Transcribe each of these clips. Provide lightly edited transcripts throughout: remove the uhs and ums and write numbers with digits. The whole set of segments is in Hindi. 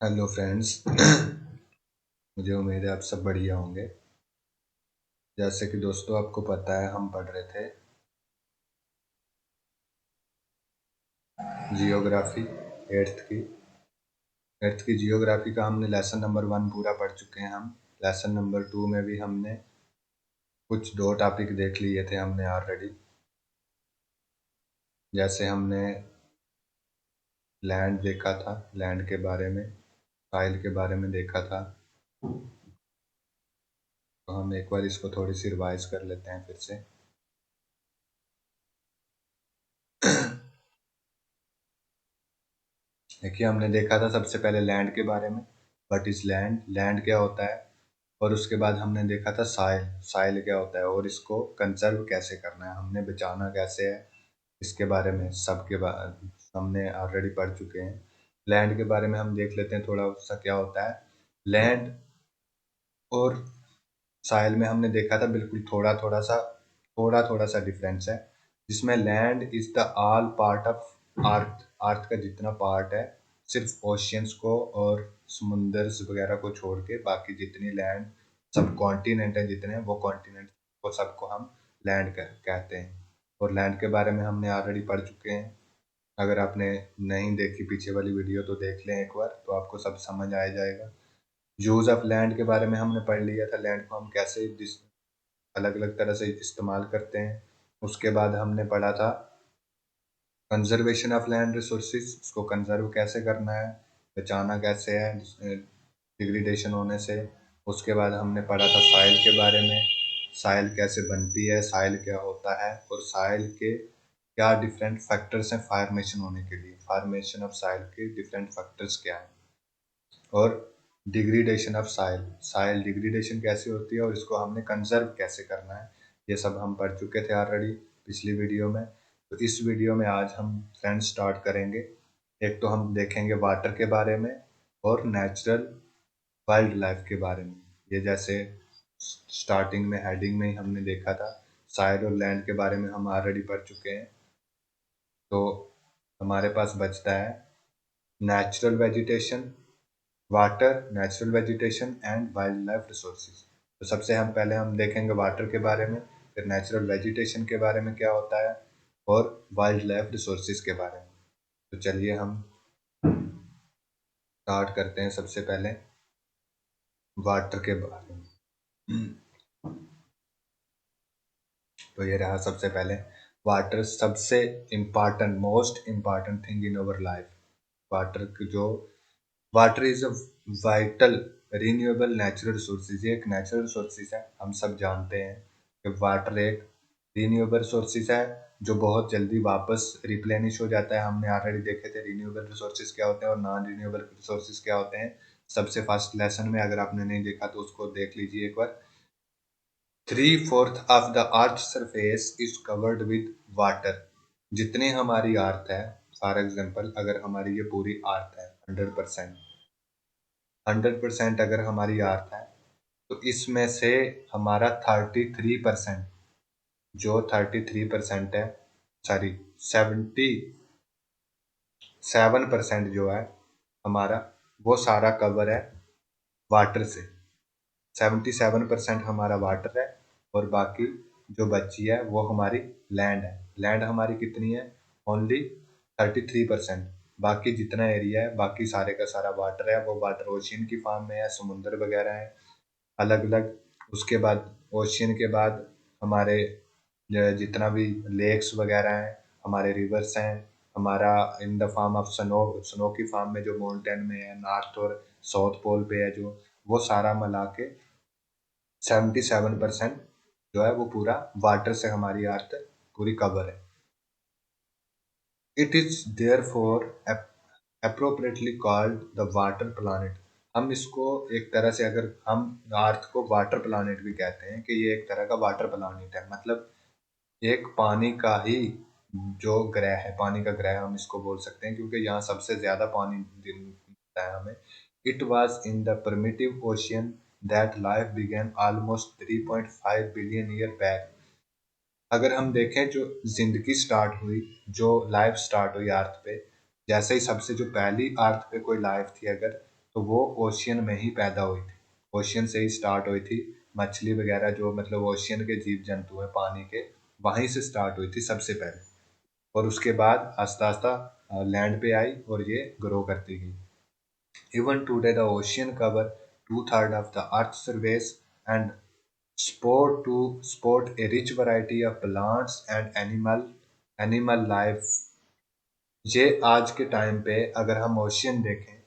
Hello friends. मुझे उम्मीद है आप सब बढ़िया होंगे। जैसे कि दोस्तों आपको पता है हम पढ़ रहे थे जियोग्राफी। एट्थ की जियोग्राफी का हमने लेसन नंबर 1 पूरा पढ़ चुके हैं। हम लेसन नंबर 2 में भी हमने कुछ 2 टॉपिक देख लिए थे हमने ऑलरेडी। जैसे हमने लैंड देखा था, लैंड के बारे में, साइल के बारे में देखा था। तो हम एक बार इसको थोड़ी सी रिवाइज कर लेते हैं फिर से। देखिए हमने देखा था सबसे पहले लैंड के बारे में, व्हाट इज लैंड, लैंड क्या होता है। और उसके बाद हमने देखा था साइल, साइल क्या होता है और इसको कंजर्व कैसे करना है, हमने बचाना कैसे है, इसके बारे में सबके बारे हमने ऑलरेडी पढ़ चुके हैं। लैंड के बारे में हम देख लेते हैं थोड़ा, उसका क्या होता है। लैंड और साइल में हमने देखा था बिल्कुल थोड़ा थोड़ा सा डिफरेंस है, जिसमें land is the all part of earth, earth का जितना पार्ट है, सिर्फ ओशियंस को और समुंदर्स वगैरह को छोड़ के बाकी जितनी लैंड, सब कॉन्टिनेंट है जितने, वो कॉन्टिनेंट को सबको हम लैंड कहते हैं। और लैंड के बारे में हमने ऑलरेडी पढ़ चुके हैं। अगर आपने नहीं देखी पीछे वाली वीडियो तो देख लें एक बार, तो आपको सब समझ आ जाएगा। यूज ऑफ लैंड के बारे में हमने पढ़ लिया था, लैंड को हम कैसे अलग अलग तरह से इस्तेमाल करते हैं। उसके बाद हमने पढ़ा था कंजर्वेशन ऑफ लैंड रिसोर्सेज, उसको कंजर्व कैसे करना है, बचाना कैसे है डिग्रेडेशन होने से। उसके बाद हमने पढ़ा था साइल के बारे में, साइल कैसे बनती है, साइल क्या होता है और साइल के क्या डिफरेंट फैक्टर्स हैं फॉर्मेशन होने के लिए, फॉर्मेशन ऑफ साइल के डिफरेंट फैक्टर्स क्या हैं। और degradation of soil, soil degradation कैसे होती है और इसको हमने कंजर्व कैसे करना है, ये सब हम पढ़ चुके थे ऑलरेडी पिछली वीडियो में। तो इस वीडियो में आज हम फ्रेंड्स स्टार्ट करेंगे। एक तो हम देखेंगे वाटर के बारे में और नेचुरल वाइल्ड लाइफ के बारे में। ये जैसे स्टार्टिंग में हेडिंग में ही हमने देखा था, साइल और लैंड के बारे में हम ऑलरेडी पढ़ चुके हैं। तो हमारे पास बचता है natural vegetation, water, natural vegetation and wild life resources. तो सबसे हम पहले हम देखेंगे वाटर के बारे में, फिर नेचुरल वेजिटेशन के बारे में क्या होता है और वाइल्ड लाइफ रिसोर्सेज के बारे में। तो चलिए हम स्टार्ट करते हैं सबसे पहले वाटर के बारे में। तो ये रहा सबसे पहले वाटर, सबसे important, most important thing in our life. Water जो, water is a vital renewable natural resources, ये एक नेचुरल रिसोर्सेज है। हम सब जानते हैं कि वाटर एक रिन्यूएबल रिसोर्सेज है जो बहुत जल्दी वापस रिप्लेनिश हो जाता है। हमने ऑलरेडी देखे थे रिन्यूएबल रिसोर्सेज क्या होते हैं और नॉन रिन्यूएबल रिसोर्सेज क्या होते हैं सबसे फर्स्ट लेसन में। अगर आपने नहीं देखा तो उसको देख लीजिए एक बार। 3/4 of the earth surface is covered with water. जितनी हमारी अर्थ है, फॉर एग्जाम्पल अगर हमारी ये पूरी अर्थ है 100%, 100% अगर हमारी अर्थ है, तो इसमें से हमारा 33%, जो 33% है, सॉरी 77% जो है हमारा, वो सारा कवर है वाटर से। 77% हमारा वाटर है और बाकी जो बची है वो हमारी लैंड है। लैंड हमारी कितनी है, ओनली 33%। बाकी जितना एरिया है, बाकी सारे का सारा वाटर है, वो वाटर ओशियन की फॉर्म में है, समुद्र वगैरह है अलग अलग। उसके बाद ओशियन के बाद हमारे जितना भी लेक्स वगैरह हैं, हमारे रिवर्स हैं, हमारा इन the form of snow, snow की फॉर्म में जो माउंटेन में है, नॉर्थ और साउथ पोल पे है जो, वो सारा मिला के 77% जो है वो पूरा वाटर से हमारी अर्थ पूरी कवर है। It is therefore appropriately called the water planet. हम इसको एक तरह से, अगर हम अर्थ को वाटर प्लानिट भी कहते हैं कि ये एक तरह का वाटर प्लानिट है, मतलब एक पानी का ही जो ग्रह है, पानी का ग्रह हम इसको बोल सकते हैं क्योंकि यहाँ सबसे ज्यादा पानी मिलता है हमें। It was in the primitive ocean that life began almost 3.5 billion year back. अगर हम देखें जो जिंदगी स्टार्ट हुई, जो लाइफ स्टार्ट हुई अर्थ पे, जैसे ही सबसे जो पहली अर्थ पे कोई लाइफ थी, अगर तो वो ओशियन में ही पैदा हुई थी, ओशियन से ही स्टार्ट हुई थी। मछली वगैरह जो मतलब ओशियन के जीव जंतु हैं पानी के, वहीं से स्टार्ट हुई थी सबसे पहले, और उसके बाद आस्ता आस्ता लैंड पे आई और ये ग्रो करती गई। Even today, the ocean cover two-thirds of the Earth's surface and sport a rich variety of plants and animal life। ये आज के टाइम पे अगर हम ओशियन देखें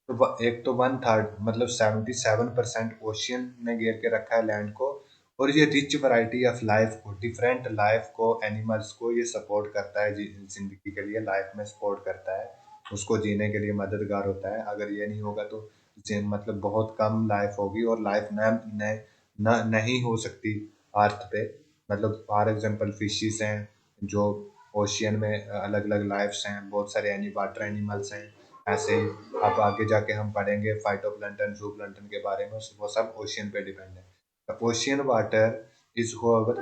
तो एक तो 1/3 मतलब 77% ओशियन ने घेर के रखा है लैंड को, और ये रिच वैरायटी ऑफ लाइफ को, डिफरेंट लाइफ को, एनिमल्स को ये सपोर्ट करता है, जिंदगी के लिए लाइफ में सपोर्ट करता है, उसको जीने के लिए मददगार होता है। अगर ये नहीं होगा तो मतलब बहुत कम लाइफ होगी, और लाइफ नहीं हो सकती अर्थ पे। मतलब फॉर एग्जांपल फिशिस हैं जो ओशियन में अलग अलग लाइफ्स हैं, बहुत सारे वाटर एनिमल्स हैं ऐसे ही। अब आगे जाके हम पढ़ेंगे फाइटोप्लैंटन जूप्लैंटन के बारे में, वो सब ओशियन पे डिपेंड है। The ocean water is however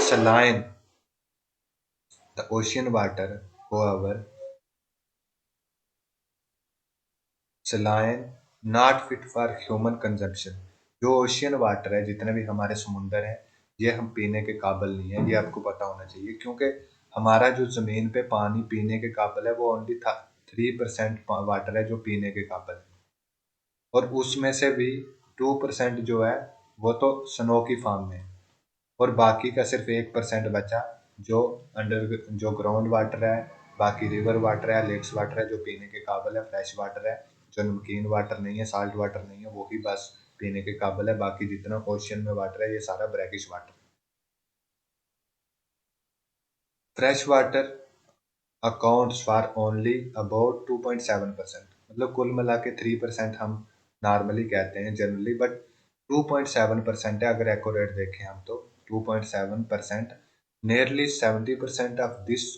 saline, the ocean water however saline, not fit for human consumption. जो ओशियन वाटर है, जितने भी हमारे समुंदर हैं, ये हम पीने के काबिल नहीं है, ये आपको पता होना चाहिए, क्योंकि हमारा जो जमीन पे पानी पीने के काबिल है वो ओनली 3% वाटर है जो पीने के काबिल है, और उसमें से भी 2% जो है वो तो स्नो की फॉर्म में है, और बाकी का सिर्फ 1% बचा जो जो ग्राउंड वाटर है, बाकी रिवर वाटर है, लेक्स वाटर है जो पीने के काबिल है, फ्रेश वाटर है, जो नमकीन वाटर नहीं है, साल्ट वाटर नहीं है, वो ही बस पीने के काबिल है। बाकी जितना ओशियन में वाटर है ये सारा brackish water. Fresh water accounts for only about 2.7%, मतलब कुल मिला के 3% हम नॉर्मली कहते हैं जनरली, बट 2.7% है अगर एक्यूरेट देखें हम तो 2.7%। Nearly 70% of this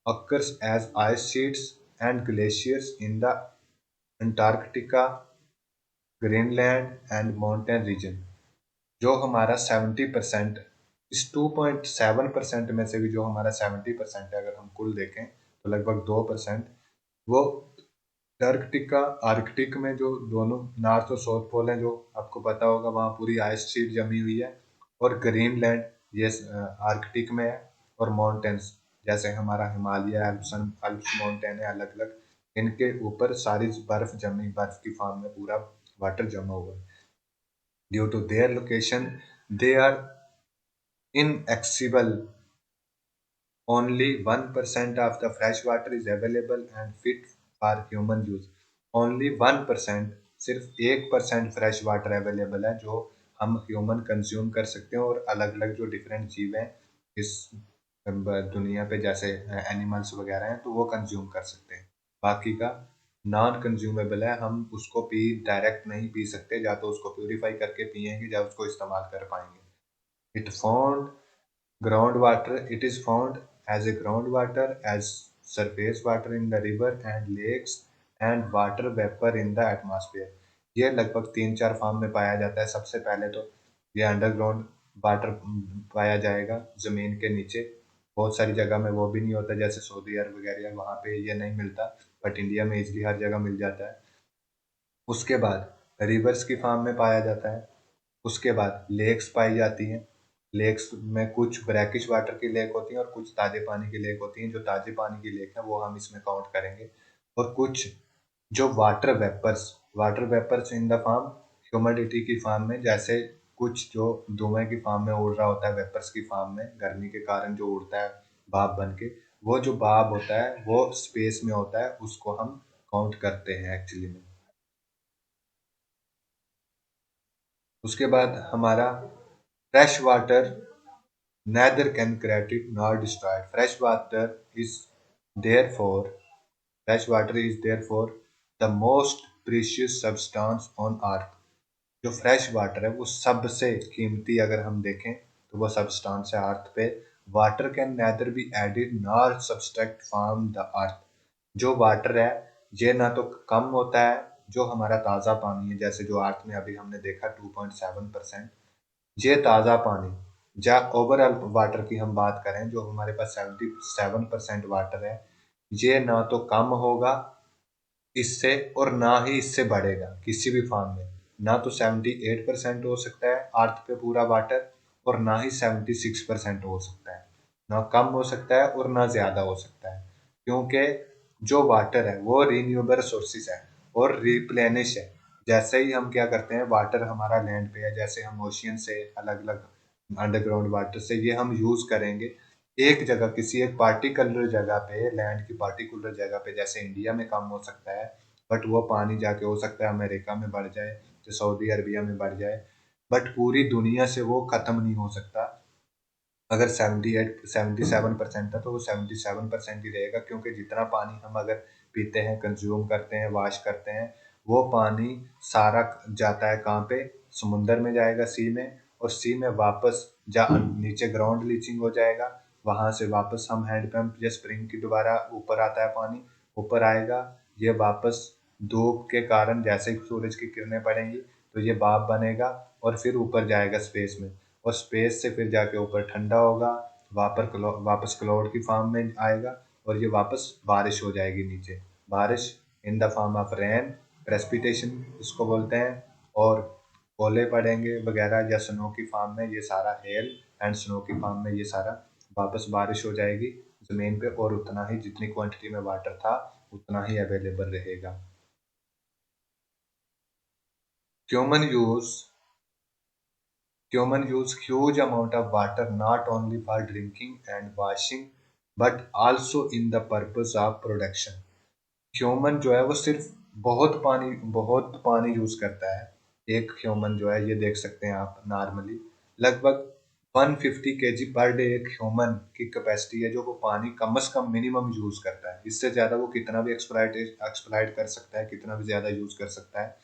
occurs as ice sheets and glaciers in the Antarctica, Greenland and mountain region। जो हमारा 70%, इस 2.7% में से भी जो हमारा 70% है, अगर हम कुल देखें तो लगभग 2% वो अंटार्कटिका आर्कटिक में, जो दोनों नॉर्थ और साउथ पोल हैं, जो आपको पता होगा वहाँ पूरी आइस शीट जमी हुई है, और ग्रीनलैंड ये आर्कटिक में है, और माउंटेन्स जैसे हमारा हिमालय, अल्प्स माउंटेन है अलग अलग, इनके ऊपर सारी बर्फ जमी, बर्फ की फॉर्म में पूरा वाटर जमा हुआ है। Due to their location they are inaccessible। Only 1% of the fresh water is available and fit for human use। Only 1%, सिर्फ 1% फ्रेश वाटर अवेलेबल है जो हम ह्यूमन कंज्यूम कर सकते हैं, और अलग अलग जो डिफरेंट जीव हैं इस दुनिया पे, जैसे एनिमल्स वगैरह हैं, तो वो कंज्यूम कर सकते हैं। बाकी का नॉन कंज्यूमेबल है, हम उसको डायरेक्ट नहीं पी सकते, या तो उसको प्यूरिफाई करके पियेंगे या उसको इस्तेमाल कर पाएंगे। It found groundwater, it is found as a groundwater, as surface water in the river and lakes and water vapor in the atmosphere। ये लगभग 3-4 फॉर्म में पाया जाता है। सबसे पहले तो ये अंडरग्राउंड वाटर पाया जाएगा जमीन के नीचे, बहुत सारी जगह में वो भी नहीं होता, जैसे सऊदी अरब वगैरह वहाँ पे ये नहीं मिलता, बट इंडिया में इजली हर जगह मिल जाता है। उसके बाद रिवर्स की फॉर्म में पाया जाता है। उसके बाद लेक्स पाई जाती हैं। लेक्स में कुछ ब्रैकिश वाटर की लेक होती हैं और कुछ ताजे पानी की लेक होती हैं। जो ताजे पानी की लेक है वो हम इसमें काउंट करेंगे। और कुछ जो water vapours in the form humidity की फॉर्म में, जैसे कुछ जो धुएं की फॉर्म में उड़ रहा होता है, वेपर्स की फॉर्म में गर्मी के कारण जो उड़ता है भाप बन के, वो जो भाप होता है वो स्पेस में होता है, उसको हम काउंट करते हैं एक्चुअली में। उसके बाद हमारा fresh water neither can created nor destroyed। Is therefore fresh water is therefore the most precious substance on earth। जो फ्रेश वाटर है वो सबसे कीमती अगर हम देखें तो वो सब्सटेंस है अर्थ पे। Water can nether be added nor subtract from the earth. जो वाटर है ये ना तो कम होता है, जो हमारा ताज़ा पानी है, जैसे जो अर्थ में अभी हमने देखा 2.7%, ये ताज़ा पानी, या ओवरऑल वाटर की हम बात करें जो हमारे पास 77% वाटर है, ये ना तो कम होगा इससे, और ना ही इससे बढ़ेगा किसी भी फार्म में। ना तो 78% हो सकता है अर्थ पे पूरा वाटर, और ना ही 76% हो सकता है। ना कम हो सकता है और ना ज्यादा हो सकता है, क्योंकि जो वाटर है वो रिन्यूएबल सोर्सेज है और रिप्लेनिश है। जैसे ही हम क्या करते हैं, वाटर हमारा लैंड पे है, जैसे हम ओशियन से अलग अलग अंडरग्राउंड वाटर से ये हम यूज करेंगे एक जगह, किसी एक पार्टिकुलर जगह पे, लैंड की पार्टिकुलर जगह पे, जैसे इंडिया में कम हो सकता है, बट वो पानी जाके हो सकता है अमेरिका में बढ़ जाए, तो सऊदी अरबिया में बढ़ जाए, बट पूरी दुनिया से वो खत्म नहीं हो सकता। अगर 77% था तो वो 77% ही रहेगा, क्योंकि जितना पानी हम अगर पीते हैं, कंज्यूम करते हैं, वॉश करते हैं, वो पानी सारा जाता है कहाँ पे, समुंदर में जाएगा, सी में, और सी में वापस जा नीचे ग्राउंड लीचिंग हो जाएगा। वहां से वापस हम हैंडपंप या स्प्रिंग की दोबारा ऊपर आता है पानी, ऊपर आएगा, ये वापस धूप के कारण जैसे ही सूरज की किरणें पड़ेंगी तो ये भाप बनेगा और फिर ऊपर जाएगा स्पेस में, और स्पेस से फिर जाके ऊपर ठंडा होगा, वापस क्लाउड की फॉर्म में आएगा, और ये वापस बारिश हो जाएगी नीचे। बारिश इन the form of rain, precipitation इसको बोलते हैं, और ओले पड़ेंगे वगैरह, या स्नो की फॉर्म में, ये सारा हेल एंड स्नो की फॉर्म में, ये सारा वापस बारिश हो जाएगी जमीन पे, और उतना ही जितनी क्वांटिटी में वाटर था उतना ही अवेलेबल रहेगा। Human use Humans use huge amount of water not only for drinking and washing but also in the purpose of production. Human जो है वो सिर्फ बहुत पानी यूज करता है। एक ह्यूमन जो है, ये देख सकते हैं आप, नॉर्मली लगभग 150 केजी पर डे एक ह्यूमन की कैपेसिटी है जो वो पानी कम से कम मिनिमम यूज करता है। इससे ज्यादा वो कितना भी एक्सप्लाइट कर सकता है, कितना भी ज्यादा यूज कर सकता है,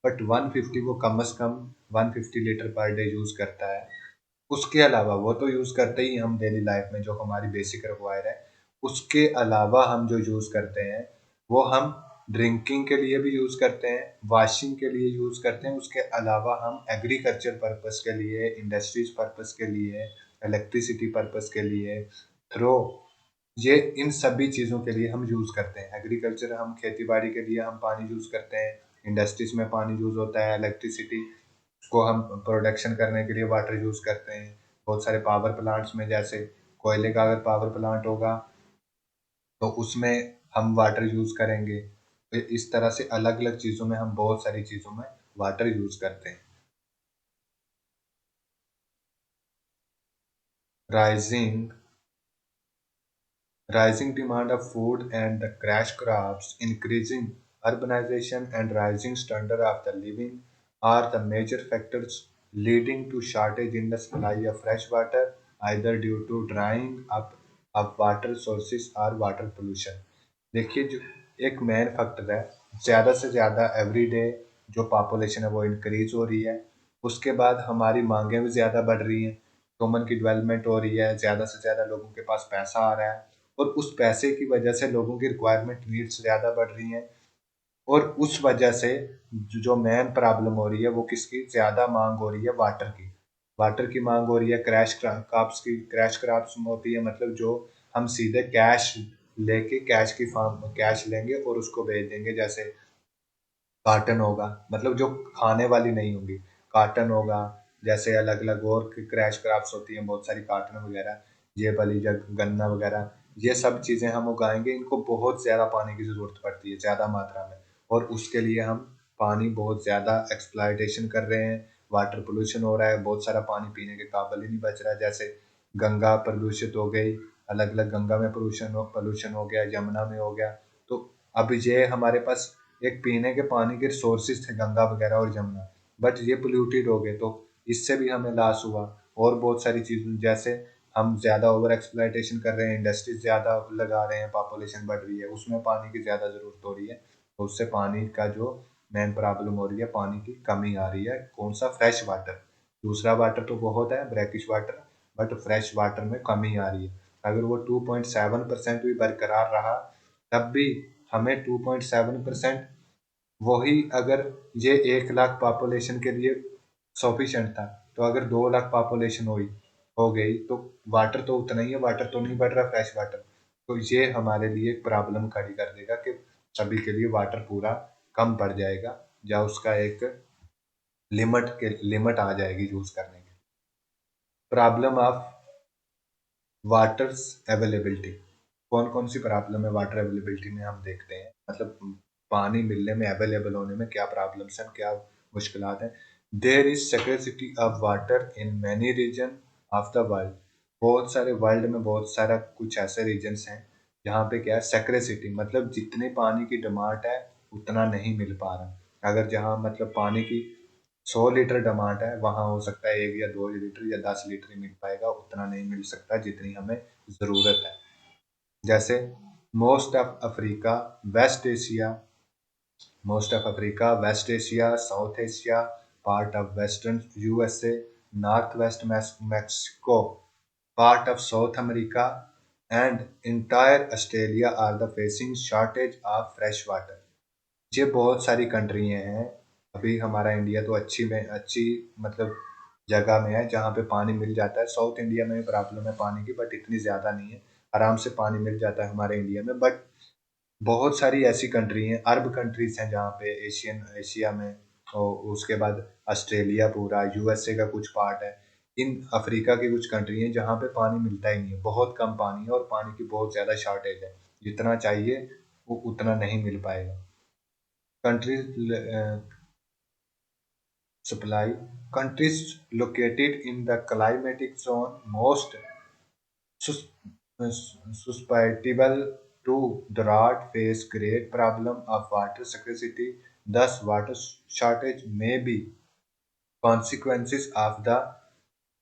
बट 150 वो कम से कम 150 लीटर पर डे यूज करता है। उसके अलावा वो तो यूज करते ही हम डेली लाइफ में, जो हमारी बेसिक रिक्वायर है। उसके अलावा हम जो यूज करते हैं वो हम ड्रिंकिंग के लिए भी यूज करते हैं, वॉशिंग के लिए यूज करते हैं। उसके अलावा हम एग्रीकल्चर पर्पस के लिए, इंडस्ट्रीज पर्पस के लिए, इलेक्ट्रिसिटी पर्पस के लिए, थ्रो, ये इन सभी चीज़ों के लिए हम यूज़ करते हैं। एग्रीकल्चर, हम खेती बाड़ी के लिए हम पानी यूज़ करते हैं। इंडस्ट्रीज में पानी यूज़ होता है। इलेक्ट्रिसिटी को हम प्रोडक्शन करने के लिए वाटर यूज़ करते हैं। बहुत सारे पावर प्लांट्स में, जैसे कोयले का अगर पावर प्लांट होगा तो उसमें हम वाटर यूज़ करेंगे। तो इस तरह से अलग अलग चीज़ों में, हम बहुत सारी चीज़ों में वाटर यूज़ करते हैं। Rising Rising demand of food and the cash crops, increasing urbanization and rising standard of the living are the major factors leading to shortage in the supply of fresh water, either due to drying up of water sources or water pollution। देखिए, जो एक मेन फैक्टर है, ज़्यादा से ज़्यादा एवरीडे जो पॉपुलेशन है वो इंक्रीज हो रही है। उसके बाद हमारी मांगें भी ज़्यादा बढ़ रही हैं, ह्यूमन की डेवलपमेंट हो रही है, ज़्यादा से ज़्यादा लोगों के पास पैसा आ रहा है, और उस पैसे की वजह से लोगों की रिक्वायरमेंट, नीड्स ज़्यादा बढ़ रही हैं। और उस वजह से जो मेन प्रॉब्लम हो रही है वो किसकी ज़्यादा मांग हो रही है, वाटर की। वाटर की मांग हो रही है, क्रैश क्रॉप्स होती है, मतलब जो हम सीधे कैश लेके, कैश की फार्म कैश लेंगे और उसको बेच देंगे। जैसे कार्टन होगा, मतलब जो खाने वाली नहीं होगी, कार्टन होगा। जैसे अलग अलग और क्रैश क्रॉप्स होती हैं, बहुत सारी कार्टन वगैरह, ये बली गन्ना वगैरह, ये सब चीज़ें हम उगाएंगे। इनको बहुत ज़्यादा पानी की ज़रूरत पड़ती है, ज़्यादा मात्रा में, और उसके लिए हम पानी बहुत ज़्यादा एक्सप्लॉयटेशन कर रहे हैं। वाटर पोल्यूशन हो रहा है, बहुत सारा पानी पीने के काबिल ही नहीं बच रहा है। जैसे गंगा प्रदूषित हो गई, अलग अलग गंगा में पोल्यूशन हो गया, यमुना में हो गया। तो अब ये हमारे पास एक पीने के पानी के रिसोर्सेज थे, गंगा वगैरह और जमुना, बट ये पोल्यूटेड हो गए, तो इससे भी हमें लॉस हुआ। और बहुत सारी चीज़ें, जैसे हम ज़्यादा ओवर एक्सप्लॉयटेशन कर रहे हैं, इंडस्ट्रीज ज़्यादा लगा रहे हैं, पॉपुलेशन बढ़ रही है, उसमें पानी की ज़्यादा ज़रूरत हो रही है, तो उससे पानी का जो मेन प्रॉब्लम हो रही है, पानी की कमी आ रही है। कौन सा? Fresh water. दूसरा वाटर तो बहुत है, brackish water, but fresh water में कमी आ रही है। अगर वो 2.7% भी बरकरार रहा, तब भी हमें 2.7%, वही अगर ये 1 लाख पॉपुलेशन के लिए सफिशेंट था, तो अगर 2 लाख पॉपुलेशन हुई हो गई तो वाटर तो उतना ही है, वाटर तो नहीं बढ़ रहा, फ्रेश वाटर। तो ये हमारे लिए एक प्रॉब्लम खड़ी कर देगा कि सभी के लिए वाटर पूरा कम पड़ जाएगा, या उसका एक लिमिट आ जाएगी यूज करने की। प्रॉब्लम ऑफ वाटर्स अवेलेबिलिटी, कौन कौन सी प्रॉब्लम है वाटर अवेलेबिलिटी में हम देखते हैं, मतलब पानी मिलने में, अवेलेबल होने में क्या प्रॉब्लम्स हैं, क्या मुश्किलात हैं। There is scarcity of water in many region of the world, बहुत सारे वर्ल्ड में बहुत सारा कुछ ऐसे रीजन्स हैं जहाँ पे क्या है स्कैर्सिटी, मतलब जितने पानी की डिमांड है उतना नहीं मिल पा रहा। अगर जहाँ मतलब पानी की 100 लीटर डिमांड है, वहाँ हो सकता है 1 या 2 लीटर या 10 लीटर ही मिल पाएगा, उतना नहीं मिल सकता जितनी हमें ज़रूरत है। जैसे most of Africa, West Asia, West Asia, South Asia, part of western USA, North West Mexico, part of South America and entire Australia are the facing shortage of fresh water. ये बहुत सारी कंट्रियाँ हैं। अभी हमारा इंडिया तो अच्छी मतलब जगह में है जहाँ पे पानी मिल जाता है। साउथ इंडिया में भी प्रॉब्लम है पानी की, बट इतनी ज़्यादा नहीं है, आराम से पानी मिल जाता है हमारे इंडिया में। बट बहुत सारी ऐसी कंट्री हैं, अरब कंट्रीज हैं जहाँ पे एशिया में, और उसके बाद ऑस्ट्रेलिया पूरा, यूएसए का कुछ पार्ट है, इन अफ्रीका की कुछ कंट्री हैं जहाँ पे पानी मिलता ही नहीं है, बहुत कम पानी है और पानी की बहुत ज़्यादा शॉर्टेज है, जितना चाहिए वो उतना नहीं मिल पाएगा। countries supply countries located in the climatic zone most sus- susceptible to drought face great problem of water scarcity. Thus water shortage may be consequences of the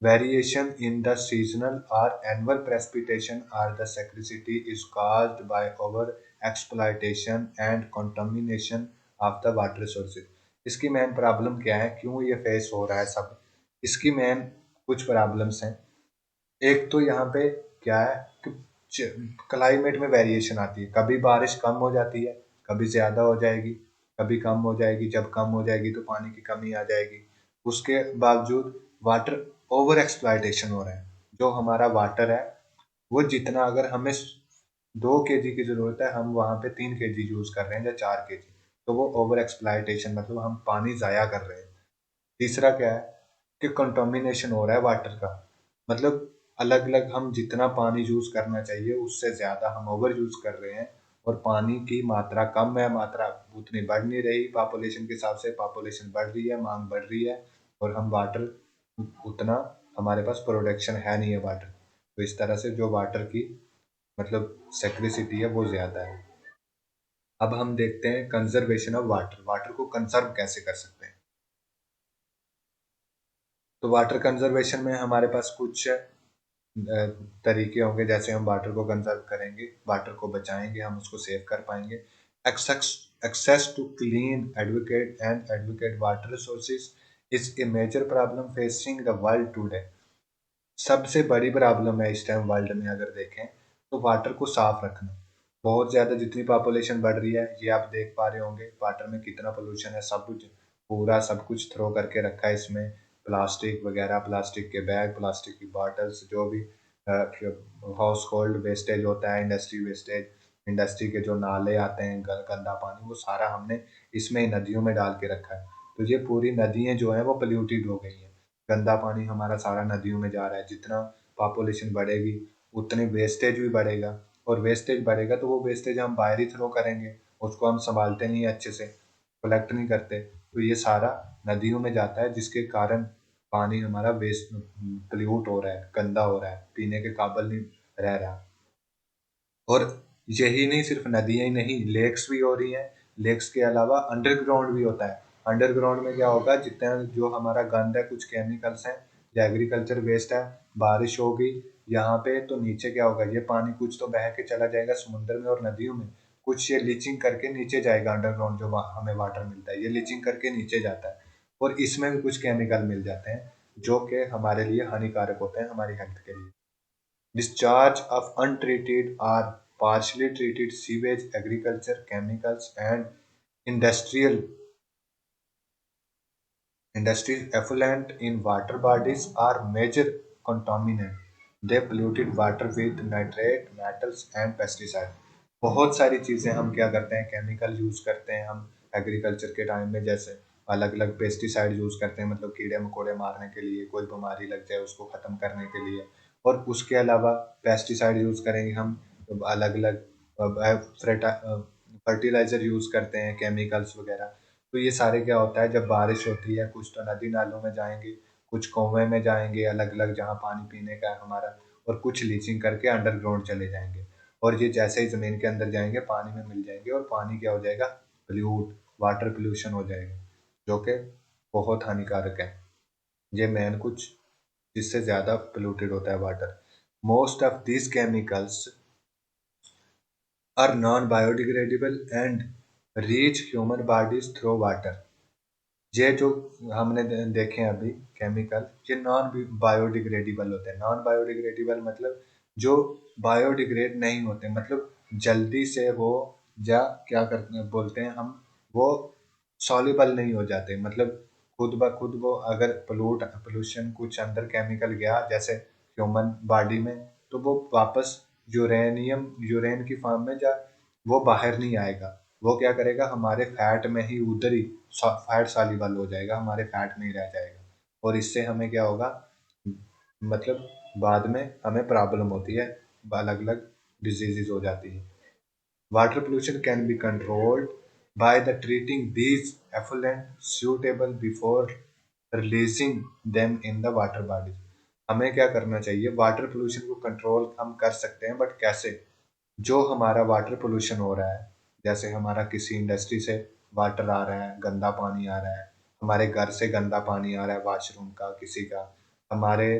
variation in the seasonal or annual precipitation, or the scarcity is caused by over exploitation and contamination of the water sources। इसकी मेन प्रॉब्लम क्या है, क्यों ये फेस हो रहा है सब, इसकी मेन कुछ प्रॉब्लम्स हैं। एक तो यहाँ पे क्या है कि क्लाइमेट में वेरिएशन आती है, कभी बारिश कम हो जाती है, कभी ज़्यादा हो जाएगी, कभी कम हो जाएगी, जब कम हो जाएगी तो पानी की कमी आ जाएगी। उसके बावजूद वाटर ओवर एक्सप्लॉयटेशन हो रहा है। जो हमारा वाटर है वो जितना, अगर हमें 2 kg की ज़रूरत है, हम वहाँ पे 3 kg यूज़ कर रहे हैं या 4 kg, तो वो ओवर एक्सप्लॉयटेशन, मतलब हम पानी ज़ाया कर रहे हैं। तीसरा क्या है कि कंटामिनेशन हो रहा है वाटर का, मतलब अलग अलग हम जितना पानी यूज करना चाहिए उससे ज्यादा हम ओवर यूज कर रहे हैं, और पानी की मात्रा कम है, मात्रा उतनी बढ़ नहीं रही, पॉपुलेशन के हिसाब से पॉपुलेशन बढ़ रही है, मांग बढ़ रही है, और हम वाटर उतना हमारे पास प्रोडक्शन है नहीं है वाटर। तो इस तरह से जो वाटर की मतलब सेक्रिसिटी है वो ज्यादा है। अब हम देखते हैं कंजर्वेशन ऑफ वाटर, वाटर को कंजर्व कैसे कर सकते हैं। तो वाटर कंजर्वेशन में हमारे पास कुछ तरीके होंगे, जैसे हम वाटर को कंजर्व करेंगे, वाटर को बचाएंगे, हम उसको सेव कर पाएंगे। Access to clean advocate water resources is a major problem facing the world today. सबसे बड़ी प्रॉब्लम है इस टाइम वर्ल्ड में, अगर देखें तो वाटर को साफ रखना। बहुत ज़्यादा जितनी पॉपुलेशन बढ़ रही है, ये आप देख पा रहे होंगे वाटर में कितना पोल्यूशन है, सब कुछ पूरा सब कुछ थ्रो करके रखा है इसमें, प्लास्टिक वगैरह, प्लास्टिक के बैग, प्लास्टिक की बॉटल्स, जो भी हाउस होल्ड वेस्टेज होता है, इंडस्ट्री वेस्टेज, इंडस्ट्री के जो नाले आते हैं, गंदा पानी, वो सारा हमने इसमें नदियों में डाल के रखा है। तो ये पूरी नदियाँ जो हैं वो पोल्यूटेड हो गई हैं, गंदा पानी हमारा सारा नदियों में जा रहा है। जितना पॉपुलेशन बढ़ेगी उतनी वेस्टेज भी बढ़ेगा, और वेस्टेज बढ़ेगा तो वो वेस्टेज हम बाहर ही थ्रो करेंगे, उसको हम संभालते नहीं अच्छे से, कलेक्ट नहीं करते, तो ये सारा नदियों में जाता है, जिसके कारण पानी हमारा वेस्ट पोल्यूट हो रहा है, गंदा हो रहा है, पीने के काबिल नहीं रह रहा। और यही नहीं, सिर्फ नदियाँ ही नहीं, लेक्स भी हो रही हैं। लेक्स के अलावा अंडरग्राउंड भी होता है। अंडरग्राउंड में क्या होगा, जितना जो हमारा गंद है, कुछ केमिकल्स हैं या एग्रीकल्चर वेस्ट है, बारिश होगी यहाँ पे तो नीचे क्या होगा, ये पानी कुछ तो बह के चला जाएगा समुद्र में और नदियों में, कुछ ये लीचिंग करके नीचे जाएगा। अंडरग्राउंड जो हमें वाटर मिलता है, ये लीचिंग करके नीचे जाता है, और इसमें भी कुछ केमिकल मिल जाते हैं जो कि हमारे लिए हानिकारक होते हैं, हमारी हेल्थ के लिए। Discharge of untreated or partially treated sewage, agriculture, chemicals, and industrial industries effluent in water bodies are major contaminant. They polluted water with nitrate, metals, and pesticides. बहुत सारी चीज़ें हम क्या करते हैं, केमिकल यूज़ करते हैं हम एग्रीकल्चर के टाइम में, जैसे अलग अलग पेस्टिसाइड यूज़ करते हैं, मतलब कीड़े मकोड़े मारने के लिए, कोई बीमारी लग जाए उसको ख़त्म करने के लिए। और उसके अलावा पेस्टिसाइड यूज़ करेंगे हम, अलग अलग फर्टिलाइज़र यूज़ करते हैं, केमिकल्स वगैरह। तो ये सारे क्या होता है, जब बारिश होती है, कुछ तो नदी नालों में जाएंगे, कुछ कुएं में जाएंगे, अलग अलग जहाँ पानी पीने का है हमारा, और कुछ लीचिंग करके अंडरग्राउंड चले जाएंगे। और ये जैसे ही ज़मीन के अंदर जाएंगे पानी में मिल जाएंगे, और पानी क्या हो जाएगा, पोल्यूट, वाटर पोल्यूशन हो जाएगा, जो कि बहुत हानिकारक है। ये मेन कुछ जिससे ज़्यादा पोल्यूटेड होता है water. Most of these chemicals are non biodegradable and reach human bodies through water. ये जो हमने देखे हैं अभी केमिकल, ये नॉन बायोडिग्रेडेबल होते हैं। नॉन बायोडिग्रेडेबल मतलब जो बायोडिग्रेड नहीं होते, मतलब जल्दी से वो, या क्या करते बोलते हैं हम, वो सॉल्युबल नहीं हो जाते, मतलब खुद ब खुद वो, अगर पोल्यूशन कुछ अंदर केमिकल गया जैसे ह्यूमन बॉडी में, तो वो वापस यूरेन की फॉर्म में, जा वो बाहर नहीं आएगा। वो क्या करेगा, हमारे फैट में ही उधर ही फैट सॉल्युबल हो जाएगा, हमारे फैट में ही रह जाएगा। और इससे हमें क्या होगा, मतलब बाद में हमें प्रॉब्लम होती है, अलग अलग डिजीजेज हो जाती है। Water pollution can be controlled by the treating these affluent suitable before releasing them in the water body. हमें क्या करना चाहिए, वाटर पोल्यूशन को कंट्रोल हम कर सकते हैं, बट कैसे? जो हमारा वाटर पोल्यूशन हो रहा है, जैसे हमारा किसी इंडस्ट्री से वाटर आ रहा है, गंदा पानी आ रहा है, हमारे घर से गंदा पानी आ रहा है, वॉशरूम का, किसी का, हमारे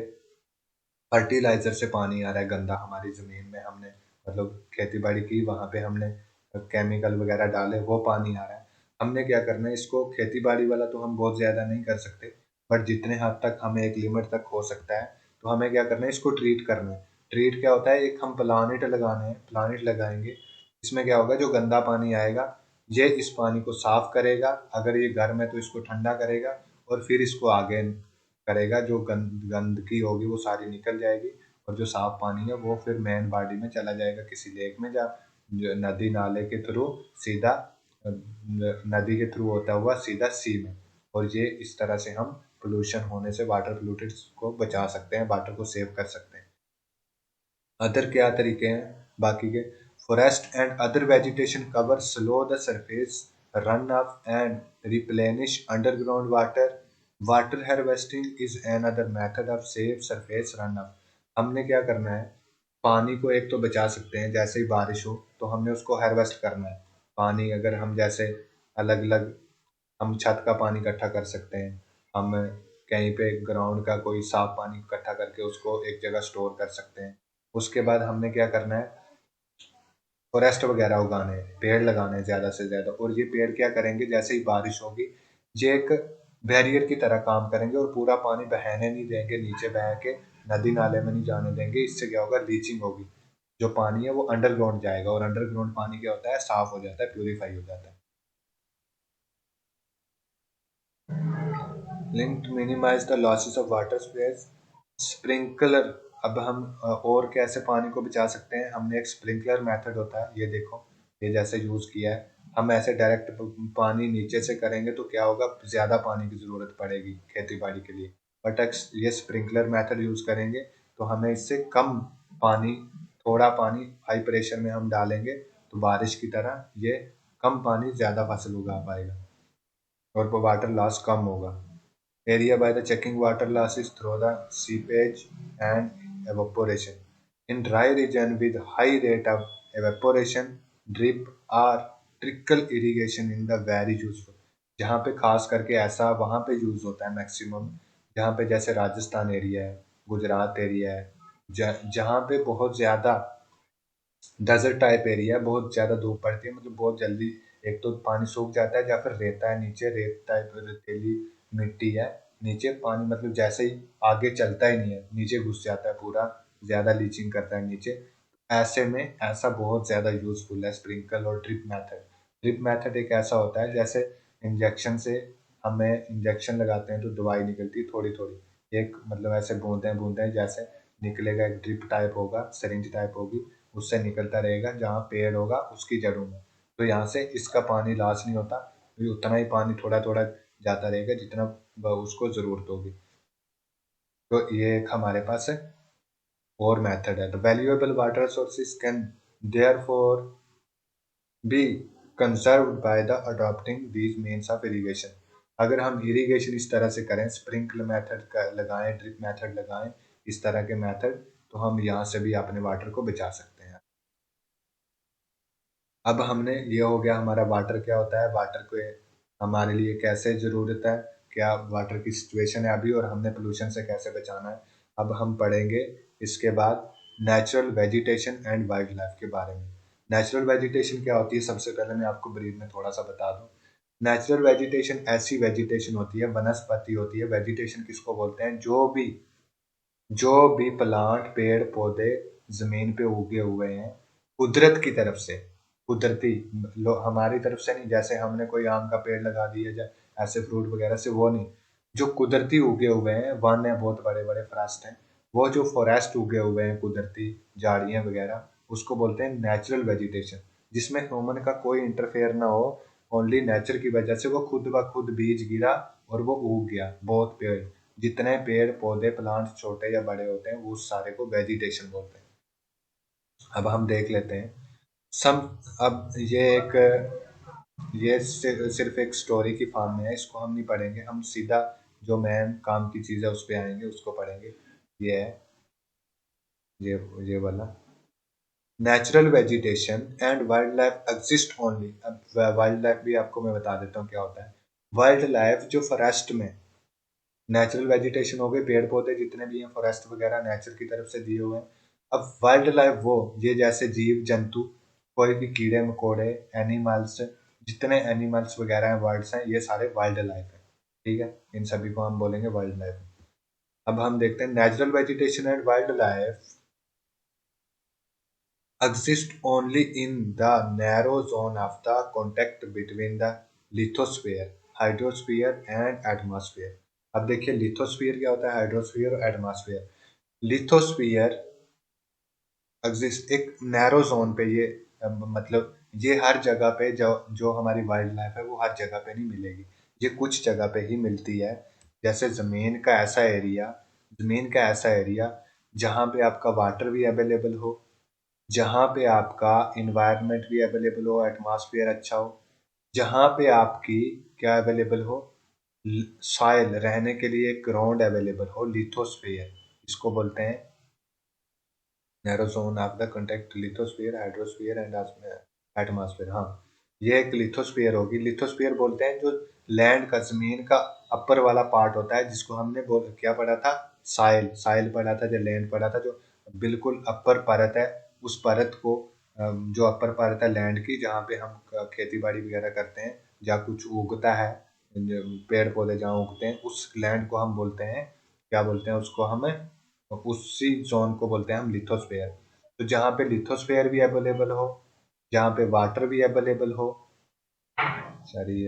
फर्टिलाइजर से पानी आ रहा है गंदा, हमारी जमीन में हमने मतलब खेती बाड़ी की, वहां पे हमने केमिकल वगैरह डाले, वो पानी आ रहा है। हमने क्या करना है, इसको खेती बाड़ी वाला तो हम बहुत ज्यादा नहीं कर सकते, बट जितने हद तक हमें एक लिमिट तक हो सकता है, तो हमें क्या करना है, इसको ट्रीट करना है। ट्रीट क्या होता है, एक हम प्लानिट लगाने हैं, प्लानिट लगाएंगे। इसमें क्या होगा, जो गंदा पानी आएगा, ये इस पानी को साफ करेगा, अगर ये गर्म है तो इसको ठंडा करेगा, और फिर इसको आगे करेगा, जो गंदगी होगी वो सारी निकल जाएगी, और जो साफ पानी है वो फिर मेन बॉडी में चला जाएगा, किसी लेक में, जा जो नदी नाले के थ्रू सीधा, नदी के थ्रू होता हुआ सीधा सी में। और ये इस तरह से हम पोल्यूशन होने से, वाटर पोल्यूटेड को बचा सकते हैं, वाटर को सेव कर सकते हैं। अदर क्या तरीके हैं बाकी के, forest and other vegetation cover slow the surface run of and replenish underground water. Water harvesting is another method of save surface run of. हमने क्या करना है, पानी को एक तो बचा सकते हैं, जैसे ही बारिश हो तो हमने उसको हार्वेस्ट करना है। पानी अगर हम जैसे अलग अलग, हम छत का पानी इकट्ठा कर सकते हैं, हम कहीं पे ग्राउंड का कोई साफ पानी इकट्ठा करके उसको एक जगह स्टोर कर सकते हैं। उसके बाद हमने क्या करना है, फॉरेस्ट वगैरह उगाने हैं, पेड़ लगाने हैं ज़्यादा से ज़्यादा। और ये पेड़ क्या करेंगे, जैसे ही बारिश होगी, ये एक बैरियर की तरह काम करेंगे, और पूरा पानी बहने नहीं देंगे, नीचे बह के नदी नाले में नहीं जाने देंगे। इससे क्या होगा, लीचिंग होगी, जो पानी है वो अंडरग्राउंड जाएगा, और अंडरग्राउंड पानी क्या होता है, साफ हो जाता है, प्यूरिफाई हो जाता है। Link to minimise the losses of water space, sprinkler. अब हम और कैसे पानी को बचा सकते हैं, हमने एक स्प्रिंकलर मेथड होता है, ये देखो, ये जैसे यूज किया है। हम ऐसे डायरेक्ट पानी नीचे से करेंगे तो क्या होगा, ज्यादा पानी की जरूरत पड़ेगी खेती बाड़ी के लिए। बट ये स्प्रिंकलर मेथड यूज करेंगे तो हमें इससे कम पानी, थोड़ा पानी हाई प्रेशर में हम डालेंगे, तो बारिश की तरह ये कम पानी ज्यादा फसल उगा पाएगा, और वाटर लॉस कम होगा। Area by the checking water losses through the seepage and evaporation. In dry region with high rate of evaporation, drip or trickle irrigation in the very useful. जहाँ पे खास करके ऐसा वहाँ पे यूज होता है मैक्सिमम, जहाँ पे जैसे राजस्थान एरिया है, गुजरात एरिया है, जहाँ पे बहुत ज़्यादा डेजर्ट टाइप एरिया, बहुत ज़्यादा धूप पड़ती है, मतलब बहुत जल्दी एक तो पानी सूख जाता है, या फिर रेता है नीचे, रेत टाइप रेतीली मिट्टी है नीचे, पानी मतलब जैसे ही आगे चलता ही नहीं है, नीचे घुस जाता है पूरा, ज़्यादा लीचिंग करता है नीचे। ऐसे में ऐसा बहुत ज़्यादा यूजफुल है स्प्रिंकल और ड्रिप मेथड। ड्रिप मेथड एक ऐसा होता है जैसे इंजेक्शन से, हमें इंजेक्शन लगाते हैं तो दवाई निकलती है थोड़ी थोड़ी, एक मतलब ऐसे बूंदें बूंदें जैसे निकलेगा, एक ड्रिप टाइप होगा, सिरिंज टाइप होगी, उससे निकलता रहेगा, जहाँ पेड़ होगा उसकी जड़ों में। तो यहाँ से इसका पानी लॉस नहीं होता, तो उतना ही पानी थोड़ा थोड़ा जाता रहेगा जितना उसको जरूरत होगी। तो ये एक हमारे पास है और मेथड है। The valuable water sources can therefore be conserved by the adopting these means of irrigation. अगर हम इरिगेशन इस तरह से करें, स्प्रिंकलर मेथड का लगाएं, ड्रिप मेथड लगाएं, इस तरह के मेथड, तो हम यहाँ से भी अपने वाटर को बचा सकते हैं। अब हमने ये हो गया हमारा वाटर क्या होता है, वाटर को हमारे लिए कैसे ज़रूरत है, क्या वाटर की सिचुएशन है अभी, और हमने पोल्यूशन से कैसे बचाना है। अब हम पढ़ेंगे इसके बाद natural vegetation and wild life के बारे में। नेचुरल वेजिटेशन क्या होती है, सबसे पहले मैं आपको ब्रीफ में थोड़ा सा बता दूं। नेचुरल वेजिटेशन ऐसी वेजिटेशन होती है, वनस्पति होती है। वेजिटेशन किसको बोलते हैं, जो भी प्लांट पेड़ पौधे जमीन पे उगे हुए हैं कुदरत की तरफ से, कुदरती, हमारी तरफ से नहीं, जैसे हमने कोई आम का पेड़ लगा दिया या ऐसे फ्रूट वगैरह से, वो नहीं। जो कुदरती उगे हुए हैं, वन है, बहुत बड़े बड़े फॉरेस्ट हैं, वो जो फॉरेस्ट उगे हुए हैं कुदरती झाड़ियां वगैरह, उसको बोलते हैं नेचुरल वेजिटेशन, जिसमें ह्यूमन का कोई इंटरफेयर ना हो। ओनली नेचर की वजह से वो खुद ब खुद बीज गिरा और वो उग गया। बहुत पेड़, जितने पेड़ पौधे प्लांट छोटे या बड़े होते हैं, वो उस सारे को वेजिटेशन बोलते हैं। अब हम देख लेते हैं सम। अब ये सिर्फ एक स्टोरी की फॉर्म में है, इसको हम नहीं पढ़ेंगे, हम सीधा जो मेन काम की चीज़ है उस पे आएंगे, उसको पढ़ेंगे। ये है, ये वाला natural vegetation and wild life exist only. अब वाइल्ड लाइफ भी आपको मैं बता देता हूँ क्या होता है। वाइल्ड लाइफ जो फॉरेस्ट में, नेचुरल वेजिटेशन हो गए पेड़ पौधे जितने भी हैं फॉरेस्ट वगैरह नेचर की तरफ से दिए हुए हैं। अब वाइल्ड लाइफ वो, ये जैसे जीव जंतु, कोई भी कीड़े मकोड़े, एनिमल्स, जितने एनिमल्स वगैरह हैं, बर्ड्स हैं, ये सारे वाइल्ड लाइफ है। ठीक है, इन सभी को हम बोलेंगे वाइल्ड लाइफ। अब हम देखते हैं natural vegetation and wild life exist only in the narrow zone of the contact between the lithosphere, hydrosphere and atmosphere. अब देखिए लिथोस्फीयर क्या होता है, हाइड्रोस्फीयर और एटमॉस्फेयर। लिथोस्फीयर एग्जिस्ट एक नैरो जोन पे, ये मतलब ये हर जगह पे, जो हमारी वाइल्ड लाइफ है वो हर जगह पे नहीं मिलेगी, ये कुछ जगह पे ही मिलती है। जैसे जमीन का ऐसा एरिया जहाँ पे आपका वाटर भी अवेलेबल हो, जहाँ पे आपका इन्वायरमेंट भी अवेलेबल हो, एटमॉस्फेयर अच्छा हो, जहाँ पे आपकी क्या अवेलेबल हो, सॉइल रहने के लिए ग्राउंड अवेलेबल हो, लिथोस्फीयर इसको बोलते हैं। Narrow zone of the contact lithosphere, hydrosphere and atmosphere. हाँ, ये एक लिथोस्फीयर होगी। लिथोस्फीयर बोलते हैं जो लैंड का, जमीन का अपर वाला पार्ट होता है, जिसको हमने क्या पढ़ा था, साइल पढ़ा था, जो लैंड पढ़ा था, जो बिल्कुल अपर परत है, उस परत को जो अपर परत है लैंड की, जहाँ पे हम खेती बाड़ी वगैरह करते हैं, जहाँ कुछ उगता है, पेड़ पौधे जहाँ उगते हैं, उस लैंड को हम बोलते हैं, क्या बोलते हैं उसको, हमें उसी जोन को बोलते हैं हम लिथोस्फेयर। तो जहाँ पे लिथोस्फेयर भी अवेलेबल हो, जहाँ पे वाटर भी अवेलेबल हो, सॉरी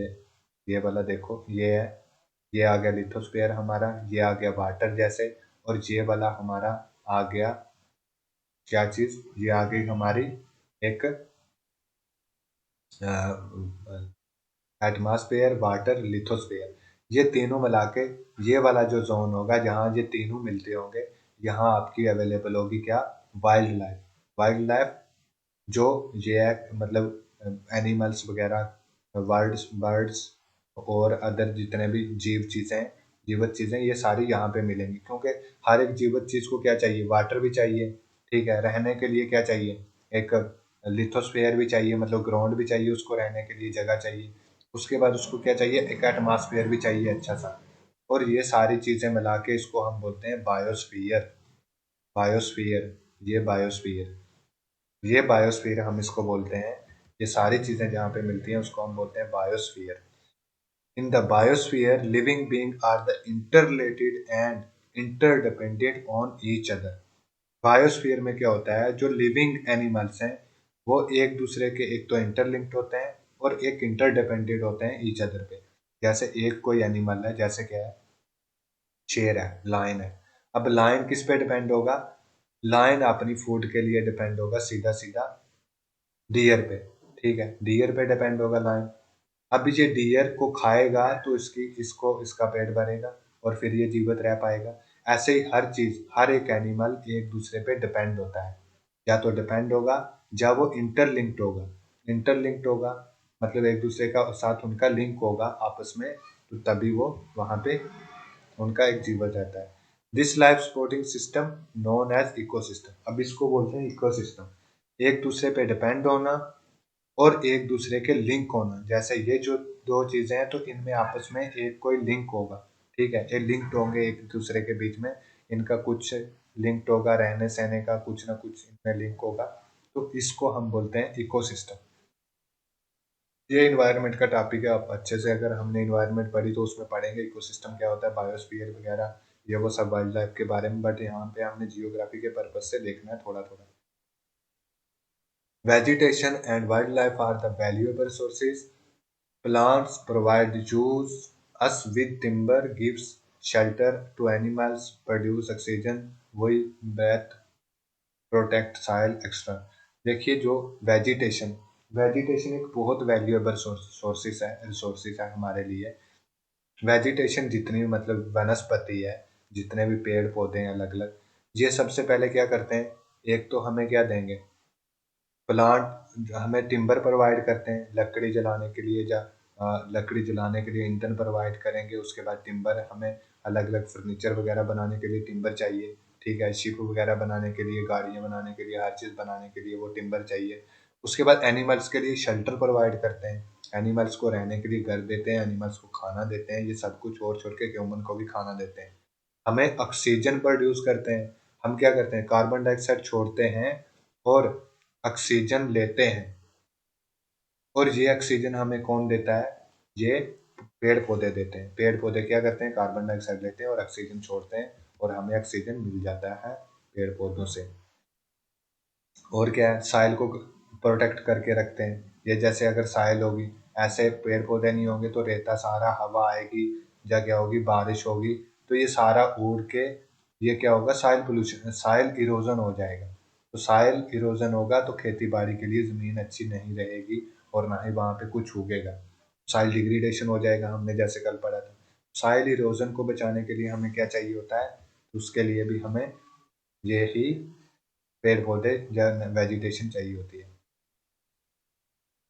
ये वाला देखो, ये है, ये आ गया लिथोस्फेयर हमारा, ये आ गया वाटर जैसे, और ये वाला हमारा आ गया क्या चीज, ये आ गई हमारी एक एटमॉस्फेयर, वाटर, लिथोस्फेयर। ये तीनों मिला के ये वाला जो जोन होगा जहाँ ये तीनों मिलते होंगे, यहाँ आपकी अवेलेबल होगी क्या, वाइल्ड लाइफ। वाइल्ड लाइफ जो ये है, मतलब एनिमल्स वगैरह, बर्ड्स बर्ड्स और अदर जितने भी जीवित चीजें, ये सारी यहाँ पे मिलेंगी, क्योंकि हर एक जीवित चीज को क्या चाहिए, वाटर भी चाहिए। ठीक है, रहने के लिए क्या चाहिए, एक लिथोस्फेयर भी चाहिए, मतलब ग्राउंड भी चाहिए, उसको रहने के लिए जगह चाहिए। उसके बाद उसको क्या चाहिए, एक एटमॉस्फेयर भी चाहिए अच्छा सा। और ये सारी चीजें मिला के इसको हम बोलते हैं बायोस्फीयर। बायोस्फीयर, ये बायोस्फीयर, ये बायोस्फीयर हम इसको बोलते हैं। ये सारी चीजें जहाँ पे मिलती हैं उसको हम बोलते हैं biosphere. In the biosphere living being are the interrelated and interdependent on each other. Biosphere में क्या होता है, जो लिविंग एनिमल्स हैं वो एक दूसरे के एक तो इंटरलिंक्ड होते हैं और एक इंटरडिपेंडेंट होते हैं ईच अदर पे। जैसे एक कोई एनिमल है, जैसे क्या है, शेर है, लायन है। अब लायन किस पे डिपेंड होगा, लायन अपनी फूड के लिए डिपेंड होगा सीधा सीधा डियर पे, ठीक है, डियर पे डिपेंड होगा लायन। अब ये डियर को खाएगा तो इसका पेट भरेगा और फिर ये जीवित रह पाएगा। ऐसे ही हर चीज, हर एक एनिमल एक दूसरे पे डिपेंड होता है, या तो डिपेंड होगा जब वो इंटरलिंक्ड होगा। इंटरलिंक्ड होगा मतलब एक दूसरे का साथ उनका लिंक होगा आपस में, तो तभी वो वहां पे उनका एक जीवन रहता है। This life supporting system known as ecosystem. अब इसको बोलते हैं इकोसिस्टम। एक दूसरे पे डिपेंड होना और एक दूसरे के लिंक होना। जैसे ये जो दो चीजें हैं तो इनमें आपस में एक कोई लिंक होगा, ठीक है, ये लिंक्ड होंगे एक दूसरे के बीच में, इनका कुछ लिंक्ड होगा, रहने सहने का कुछ ना कुछ इनमें लिंक होगा, तो इसको हम बोलते हैं इकोसिस्टम। ये इन्वायरमेंट का टॉपिक है। आप अच्छे से अगर हमने इन्वायरमेंट पढ़ी तो उसमें पढ़ेंगे इकोसिस्टम क्या होता है, बायोस्फीयर वगैरह, ये वो सब वाइल्ड लाइफ के बारे में। बट यहाँ पे हमने जियोग्राफी के पर्पज से देखना है थोड़ा थोड़ा। Vegetation and wildlife are the valuable sources. Plants provide juice, us with timber, gives shelter to animals, produce oxygen, we breathe, protect soil, extra. देखिए जो वेजिटेशन, वेजिटेशन एक बहुत वैल्यूएबल रिसोर्सेस है हमारे लिए। वेजिटेशन जितनी भी मतलब वनस्पति है, जितने भी पेड़ पौधे हैं अलग अलग, ये सबसे पहले क्या करते हैं, एक तो हमें क्या देंगे, प्लांट हमें टिम्बर प्रोवाइड करते हैं लकड़ी जलाने के लिए, लकड़ी जलाने के लिए ईंधन प्रोवाइड करेंगे। उसके बाद टिम्बर हमें अलग अलग फर्नीचर वगैरह बनाने के लिए टिम्बर चाहिए, ठीक है, शिप वगैरह बनाने के लिए, गाड़ियाँ बनाने के लिए, हर चीज़ बनाने के लिए वो टिम्बर चाहिए। उसके बाद एनिमल्स के लिए शेल्टर प्रोवाइड करते हैं, एनिमल्स को रहने के लिए घर देते हैं, एनिमल्स को खाना देते हैं, ये सब कुछ छोड़ के ह्यूमन को भी खाना देते हैं। हमें ऑक्सीजन प्रोड्यूस करते हैं, हम क्या करते हैं, कार्बन डाइऑक्साइड छोड़ते हैं और ऑक्सीजन लेते हैं। और ये ऑक्सीजन हमें कौन देता है, ये पेड़ पौधे देते हैं। पेड़ पौधे क्या करते हैं, कार्बन डाइऑक्साइड लेते हैं और ऑक्सीजन छोड़ते हैं, और हमें ऑक्सीजन मिल जाता है पेड़ पौधों से। और क्या है, साइल को प्रोटेक्ट करके रखते हैं। ये जैसे अगर साइल होगी, ऐसे पेड़ पौधे नहीं होंगे तो रेता सारा, हवा आएगी या क्या होगी, बारिश होगी, तो ये सारा उड़ के ये क्या होगा, साइल पोल्यूशन, साइल इरोजन हो जाएगा। तो साइल इरोजन होगा तो खेती बाड़ी के लिए जमीन अच्छी नहीं रहेगी और ना ही वहां पे कुछ उगेगा। साइल डिग्रेडेशन हो जाएगा, हमने जैसे कल पढ़ा था। साइल इरोजन को बचाने के लिए हमें क्या चाहिए होता है, उसके लिए भी हमें ये ही पेड़ पौधे या वेजिटेशन चाहिए होती है।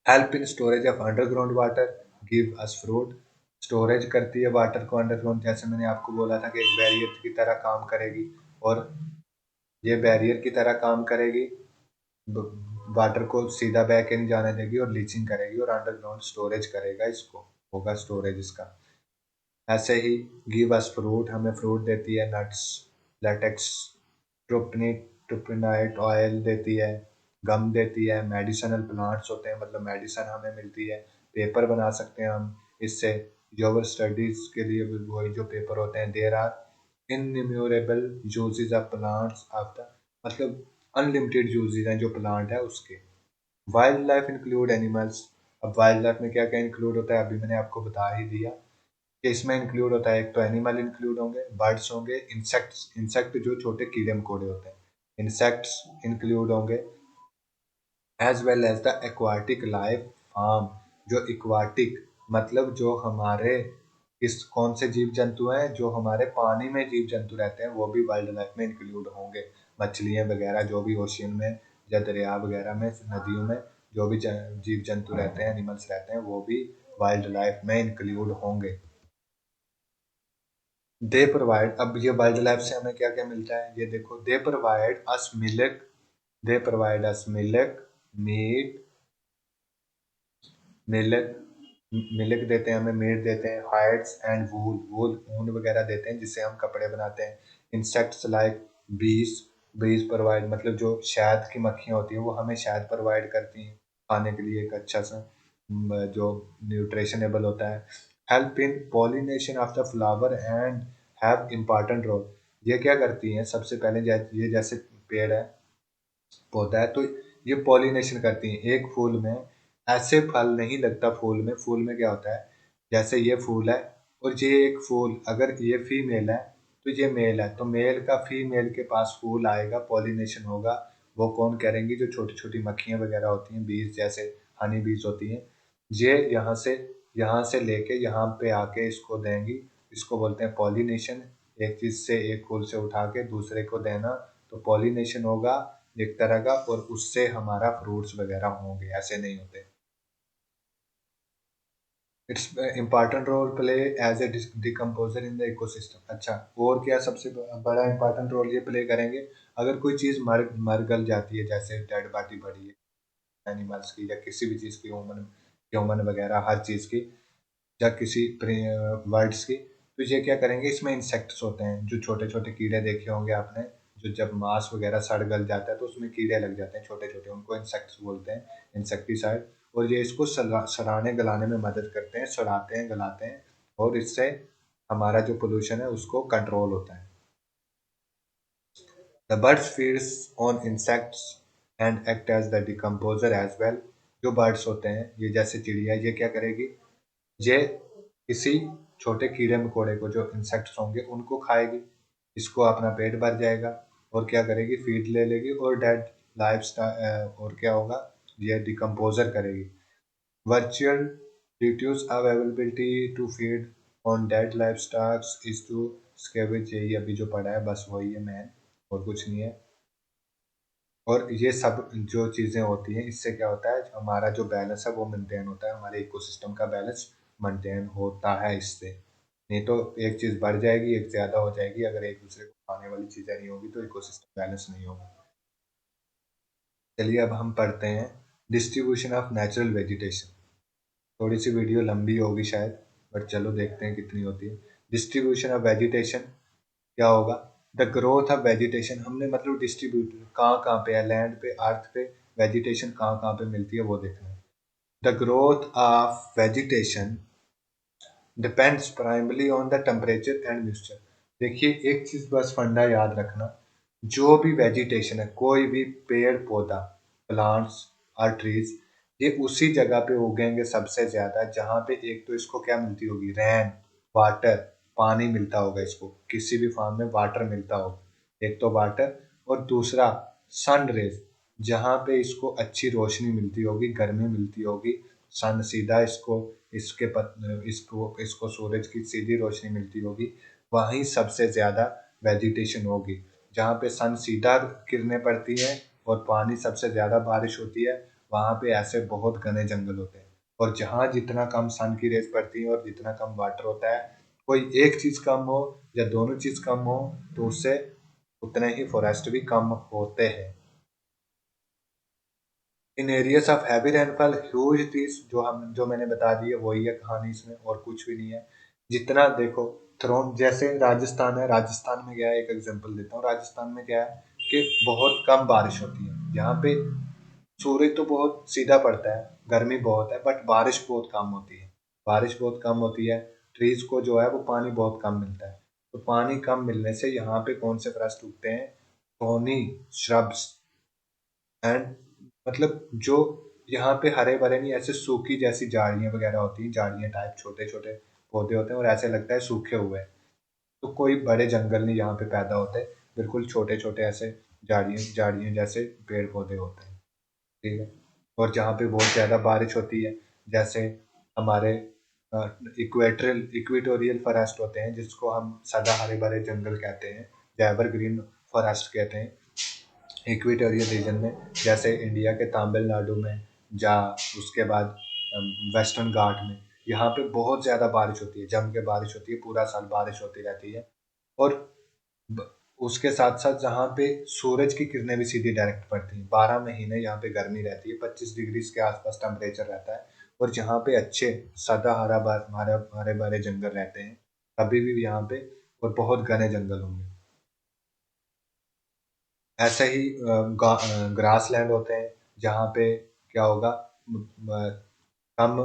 Help in storage of underground water, give us fruit. Storage करती है वाटर को अंडरग्राउंड, जैसे मैंने आपको बोला था कि एक बैरियर की तरह काम करेगी, और ये बैरियर की तरह काम करेगी, वाटर को सीधा बह के नहीं जाने देगी और लीचिंग करेगी, और अंडरग्राउंड स्टोरेज करेगा, इसको होगा स्टोरेज इसका। ऐसे ही गिव अस फ्रूट, हमें फ्रूट देती है, नट्स, लेटेक्स, ट्रोपिनाइट ऑयल देती है, गम देती है, मेडिसिनल प्लांट्स होते हैं मतलब मेडिसिन हमें मिलती है, पेपर बना सकते हैं हम इससे, योर स्टडीज के लिए भी वही जो पेपर होते हैं। There are innumerable uses of plants of the, मतलब अनलिमिटेड यूजेज हैं जो प्लांट है उसके। Wildlife include animals. अब वाइल्ड लाइफ में क्या क्या इंक्लूड होता है, अभी मैंने आपको बता ही दिया कि इसमें इंक्लूड होता है, एक तो एनिमल इंक्लूड होंगे, बर्ड्स होंगे, इंसेक्ट्स, इंसेक्ट जो छोटे कीड़े मकोड़े होते हैं, इंसेक्ट्स इंक्लूड होंगे, as well as the aquatic life form. जो इक्वाटिक मतलब जो हमारे किस कौन से जीव जंतु हैं, जो हमारे पानी में जीव जंतु रहते हैं वो भी वाइल्ड लाइफ में इंक्लूड होंगे। मछलियाँ वगैरह जो भी ओशियन में या दरिया वगैरह में, नदियों में जो भी जीव जंतु रहते हैं, एनिमल्स रहते हैं, वो भी वाइल्ड लाइफ में इंक्लूड होंगे। दे प्रोवाइड, अब ये वाइल्ड लाइफ से हमें क्या क्या मिलता है, ये देखो, they provide us milk, they provide us milk, meat, milk, milk देते हैं हमें, मीट देते हैं, हाइड्स एंड वूल, वूल ऊन वगैरह देते हैं जिससे हम कपड़े बनाते हैं। इंसेक्ट्स लाइक बीज, बीज प्रोवाइड मतलब जो शहद की मक्खियाँ होती हैं वो हमें शहद प्रोवाइड करती हैं खाने के लिए, एक अच्छा सा जो न्यूट्रिशनेबल होता है। Help in pollination of the flower and have important role. ये क्या करती हैं, सबसे पहले ये जैसे पेड़ है, पौधा है, तो ये पॉलिनेशन करती हैं। एक फूल में ऐसे फल नहीं लगता, फूल में, फूल में क्या होता है, जैसे ये फूल है और ये एक फूल, अगर ये फीमेल है तो ये मेल है, तो मेल का फीमेल के पास फूल आएगा, पॉलिनेशन होगा। वो कौन करेंगी? जो छोटी छोटी मक्खियाँ वगैरह होती हैं, बीज जैसे हनी बीज होती हैं, ये यहाँ से लेके यहाँ पे आके इसको देंगी। इसको बोलते हैं पॉलिनेशन। एक चीज से, एक फूल से उठा के दूसरे को देना, तो पॉलिनेशन होगा एक तरह का, और उससे हमारा फ्रूट्स वगैरह होंगे, ऐसे नहीं होते। It's important role play as a decomposer in the ecosystem. अच्छा, और क्या सबसे बड़ा इम्पॉर्टेंट रोल ये प्ले करेंगे? अगर कोई चीज़ मर मर गल जाती है, जैसे डेड बॉडी पड़ी है एनिमल्स की, या किसी भी चीज़ की, ह्यूमन वगैरह हर चीज़ की, या किसी वर्ड्स की, तो ये क्या करेंगे? इसमें इंसेक्ट्स होते हैं, जो छोटे छोटे कीड़े देखे होंगे आपने, जो जब मांस वगैरह सड़ गल जाता है तो उसमें कीड़े लग जाते हैं छोटे छोटे, उनको इंसेक्ट्स बोलते हैं, इंसेक्टिसाइड। और ये इसको सड़ाने गलाने में मदद करते हैं, सड़ाते हैं गलाते हैं, और इससे हमारा जो पोल्यूशन है उसको कंट्रोल होता है। The birds feeds on insects and act as the decomposer as well. जो बर्ड्स होते हैं, ये जैसे चिड़िया, ये क्या करेगी? ये किसी छोटे कीड़े मकोड़े को, जो इंसेक्ट्स होंगे, उनको खाएगी, इसको अपना पेट भर जाएगा, और क्या करेगी? फीड ले लेगी, और डेड लाइफ और क्या होगा? ये डिकम्पोजर करेगी। Virtual reduce availability to feed on dead livestock is to scavenge। यही अभी जो पढ़ा है बस वही है मैन, और कुछ नहीं है। और ये सब जो चीज़ें होती हैं, इससे क्या होता है? हमारा जो बैलेंस है वो मेंटेन होता है, हमारे इकोसिस्टम का बैलेंस मेंटेन होता है इससे। नहीं तो एक चीज़ बढ़ जाएगी, एक ज़्यादा हो जाएगी, अगर एक दूसरे को खाने वाली चीज़ें नहीं होगी तो इकोसिस्टम बैलेंस नहीं होगा। चलिए अब हम पढ़ते हैं डिस्ट्रीब्यूशन ऑफ नेचुरल वेजिटेशन। थोड़ी सी वीडियो लंबी होगी शायद, बट चलो देखते हैं कितनी होती है। डिस्ट्रीब्यूशन ऑफ वेजिटेशन क्या होगा? द ग्रोथ ऑफ वेजिटेशन, हमने मतलब डिस्ट्रीब्यूट कहाँ कहाँ पे है, लैंड पे, अर्थ पे वेजिटेशन कहाँ कहाँ पे मिलती है वो देखना है। The growth of vegetation depends primary on the temperature and moisture. देखिए एक चीज बस फंडा याद रखना, जो भी वेजिटेशन है, कोई भी पेड़ पौधा, प्लांट्स और ट्रीज, ये उसी जगह पे उगेंगे सबसे ज्यादा जहाँ पे एक तो इसको क्या मिलती होगी? रैन, वाटर, पानी मिलता होगा इसको, किसी भी फॉर्म में वाटर मिलता होगा, एक तो वाटर, और दूसरा सन रेज, जहाँ पे इसको अच्छी रोशनी मिलती होगी, गर्मी मिलती होगी, सन सीधा इसको, इसको सूरज की सीधी रोशनी मिलती होगी, वहीं सबसे ज्यादा वेजिटेशन होगी। जहाँ पे सन सीधा किरणें पड़ती है और पानी सबसे ज्यादा बारिश होती है, वहां पे ऐसे बहुत घने जंगल होते हैं। और जहाँ जितना कम सन की रेज पड़ती है और जितना कम वाटर होता है, कोई एक चीज कम हो या दोनों चीज कम हो, तो उससे उतने ही फॉरेस्ट भी कम होते हैं। In areas of heavy rainfall huge trees, जो मैंने बता दी है वही है कहानी, इसमें और कुछ भी नहीं है। जितना देखो, थ्रोन जैसे राजस्थान है, राजस्थान में क्या है, एक एग्जांपल देता हूँ। राजस्थान में क्या है कि बहुत कम बारिश होती है, यहाँ पे सूरज तो बहुत सीधा पड़ता है, गर्मी बहुत है, बट बारिश बहुत कम होती है। बारिश बहुत कम होती है, ट्रीज को जो है वो पानी बहुत कम मिलता है। तो पानी कम मिलने से यहाँ पे कौन से फॉरेस्ट उगते हैं? थोनी श्रब्स एंड, मतलब जो यहाँ पे हरे भरे नहीं, ऐसे सूखी जैसी झाड़ियाँ वगैरह होती हैं, झाड़ियाँ टाइप छोटे छोटे पौधे होते हैं, और ऐसे लगता है सूखे हुए हैं। तो कोई बड़े जंगल नहीं यहाँ पे पैदा होते, बिल्कुल छोटे छोटे ऐसे झाड़ियाँ झाड़ियाँ जैसे पेड़ पौधे होते हैं। ठीक है। और जहाँ पे बहुत ज़्यादा बारिश होती है, जैसे हमारे इक्वेटोरियल फॉरेस्ट होते हैं, जिसको हम सदा हरे भरे जंगल कहते हैं, या एवरग्रीन फॉरेस्ट कहते हैं, इक्वेटोरियल रीजन में, जैसे इंडिया के तमिलनाडु में, या उसके बाद वेस्टर्न घाट में, यहाँ पे बहुत ज़्यादा बारिश होती है, जम के बारिश होती है, पूरा साल बारिश होती रहती है। और ब- उसके साथ साथ जहाँ पे सूरज की किरणें भी सीधी डायरेक्ट पड़ती हैं, 12 महीने यहाँ पे गर्मी रहती है, 25 डिग्री के आसपास टेम्परेचर रहता है। और जहाँ पे अच्छे सदा हरे भरे जंगल रहते हैं, कभी भी यहाँ पे, और बहुत घने जंगल होंगे। ऐसे ही ग्रास लैंड होते हैं, जहाँ पे क्या होगा? कम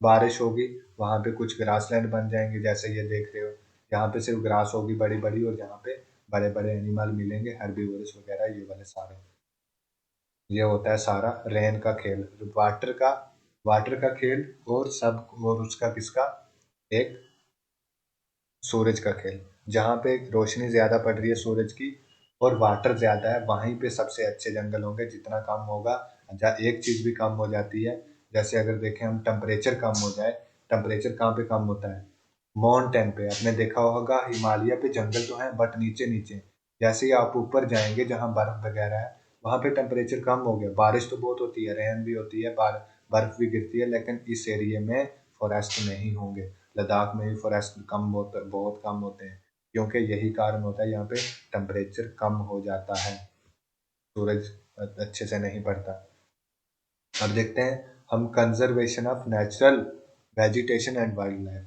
बारिश होगी, वहाँ पे कुछ ग्रास लैंड बन जाएंगे, जैसे ये देख रहे हो, यहाँ पे सिर्फ ग्रास होगी बड़ी बड़ी, और यहाँ पे बड़े बड़े एनिमल मिलेंगे, हर्बीवोरस वगैरह, ये वाले सारे। ये होता है सारा रेन का खेल, वाटर का खेल, और सब, और उसका किसका? एक सूरज का खेल। जहाँ पे रोशनी ज़्यादा पड़ रही है सूरज की और वाटर ज़्यादा है, वहीं पे सबसे अच्छे जंगल होंगे। जितना कम होगा, एक चीज़ भी कम हो जाती है, जैसे अगर देखें हम टेम्परेचर कम हो जाए, टेम्परेचर कहाँ पे कम होता है? माउंटेन पे। आपने देखा होगा हिमालय पे जंगल तो है बट नीचे नीचे, जैसे ही आप ऊपर जाएंगे जहाँ बर्फ वगैरह है, वहाँ पे टेम्परेचर कम हो गया। बारिश तो बहुत होती है, रेन भी होती है, बर्फ भी गिरती है, लेकिन इस एरिया में फॉरेस्ट नहीं होंगे। लद्दाख में भी फॉरेस्ट कम बहुत कम होते हैं, क्योंकि यही कारण होता है, यहाँ पे टेम्परेचर कम हो जाता है, सूरज अच्छे से नहीं पड़ता। अब देखते हैं हम conservation of natural vegetation and wild life,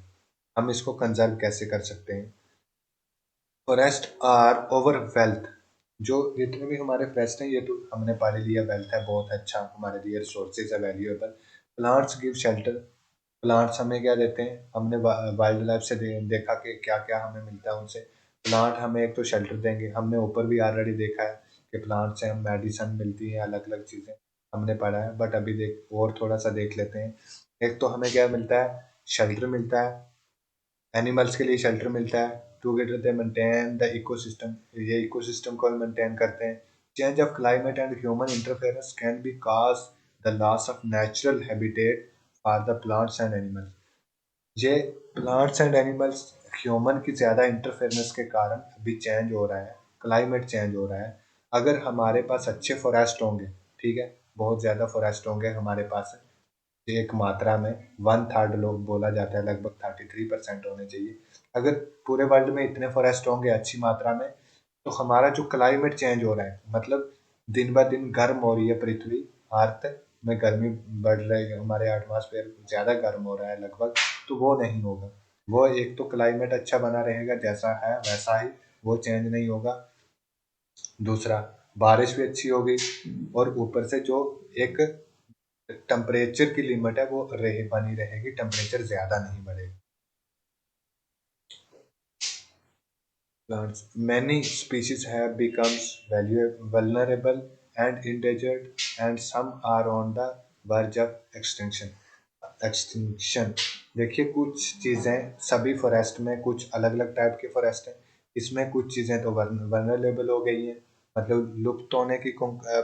हम इसको कंजर्व कैसे कर सकते हैं। फॉरेस्ट आर ओवर वेल्थ, जो जितने भी हमारे फॉरेस्ट हैं ये तो हमने पढ़ लिया, वेल्थ है, बहुत अच्छा हमारे लिए रिसोर्सेज है, valuable. Plants give shelter, plants हमें क्या देते हैं, हमने वाइल्ड लाइफ से देखा कि क्या क्या हमें मिलता है उनसे। प्लांट हमें एक तो शेल्टर देंगे, हमने ऊपर भी ऑलरेडी देखा है कि प्लांट से हम मेडिसिन मिलती है, अलग अलग चीज़ें हमने पढ़ा है, बट अभी और थोड़ा सा देख लेते हैं। एक तो हमें क्या मिलता है, शेल्टर मिलता है, एनिमल्स के लिए शेल्टर मिलता है। Together they maintain the ecosystem, ये इकोसिस्टम को मेंटेन करते हैं। Change of climate and human interference can be cause the loss of natural habitat for the plants and animals, ये प्लांट्स एंड एनिमल्स ह्यूमन की ज़्यादा इंटरफेरेंस के कारण अभी चेंज हो रहा है, क्लाइमेट चेंज हो रहा है। अगर हमारे पास अच्छे फॉरेस्ट होंगे, ठीक है, बहुत ज़्यादा फॉरेस्ट होंगे हमारे पास, एक मात्रा में 1/3 लोग बोला जाता है, लगभग 33% होने चाहिए। अगर पूरे वर्ल्ड में इतने फॉरेस्ट होंगे अच्छी मात्रा में, तो हमारा जो क्लाइमेट चेंज हो रहा है, मतलब दिन ब दिन गर्म हो रही है पृथ्वी, अर्थ में गर्मी बढ़ रही है, हमारे एटमॉस्फेयर ज़्यादा गर्म हो रहा है लगभग, तो वो नहीं होगा। वो एक तो क्लाइमेट अच्छा बना रहेगा जैसा है वैसा ही, वो चेंज नहीं होगा। दूसरा, बारिश भी अच्छी होगी, और ऊपर से जो एक टेम्परेचर की लिमिट है वो बनी रहेगी, टेम्परेचर ज्यादा नहीं बढ़ेगा। Plants. Many species have becomes vulnerable and endangered, and some are on the verge of extinction. Extinction, देखिए कुछ चीज़ें सभी फॉरेस्ट में, कुछ अलग अलग टाइप के फॉरेस्ट हैं, इसमें कुछ चीज़ें तो वनरेबल हो गई हैं, मतलब लुप्त होने की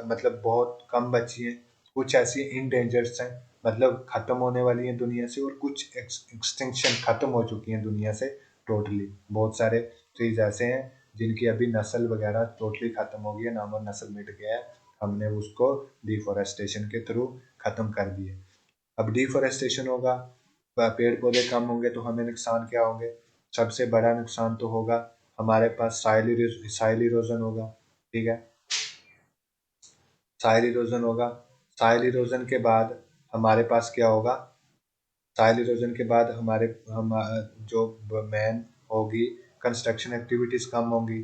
मतलब बहुत कम बची हैं। कुछ ऐसी इंडेंजर्स हैं, मतलब ख़त्म होने वाली हैं दुनिया से, और कुछ एक्सटिंक्शन ख़त्म हो चुकी हैं दुनिया से टोटली। बहुत सारे चीज़ ऐसे हैं जिनकी अभी नस्ल वगैरह टोटली ख़त्म हो गई है, नामो नस्ल मिट गया है, हमने उसको डिफॉरेस्टेशन के थ्रू ख़त्म कर दिए। अब डिफॉरेस्टेशन होगा, पेड़ पौधे कम होंगे तो हमें नुकसान क्या होंगे, सबसे बड़ा नुकसान तो होगा हमारे पास साइल इरोजन होगा, ठीक है, साइल इरोजन होगा। साइल इरोजन के बाद हमारे पास क्या होगा, साइल इरोजन के बाद हम जो मैन होगी, कंस्ट्रक्शन एक्टिविटीज कम होंगी,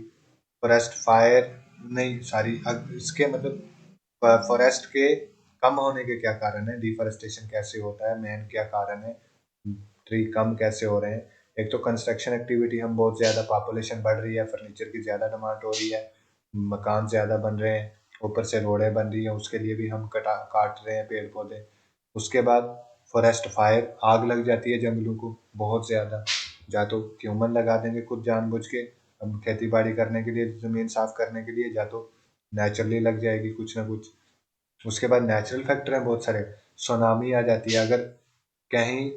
फॉरेस्ट फायर, नहीं सारी, इसके मतलब फॉरेस्ट के कम होने के क्या कारण है, डिफॉरेस्टेशन कैसे होता है, मेन क्या कारण है, ट्री कम कैसे हो रहे हैं। एक तो कंस्ट्रक्शन एक्टिविटी, हम बहुत ज़्यादा पॉपुलेशन बढ़ रही है, फर्नीचर की ज़्यादा डिमांड हो रही है, मकान ज़्यादा बन रहे हैं, ऊपर से रोडें बन रही हैं, उसके लिए भी हम काट रहे हैं पेड़ पौधे। उसके बाद फॉरेस्ट फायर, आग लग जाती है जंगलों को बहुत ज़्यादा, या तो ह्यूमन लगा देंगे खुद जानबूझ के, हम खेती बाड़ी करने के लिए, ज़मीन साफ करने के लिए, या तो नेचुरली लग जाएगी कुछ ना कुछ। उसके बाद नेचुरल फैक्टर हैं बहुत सारे, सुनामी आ जाती है, अगर कहीं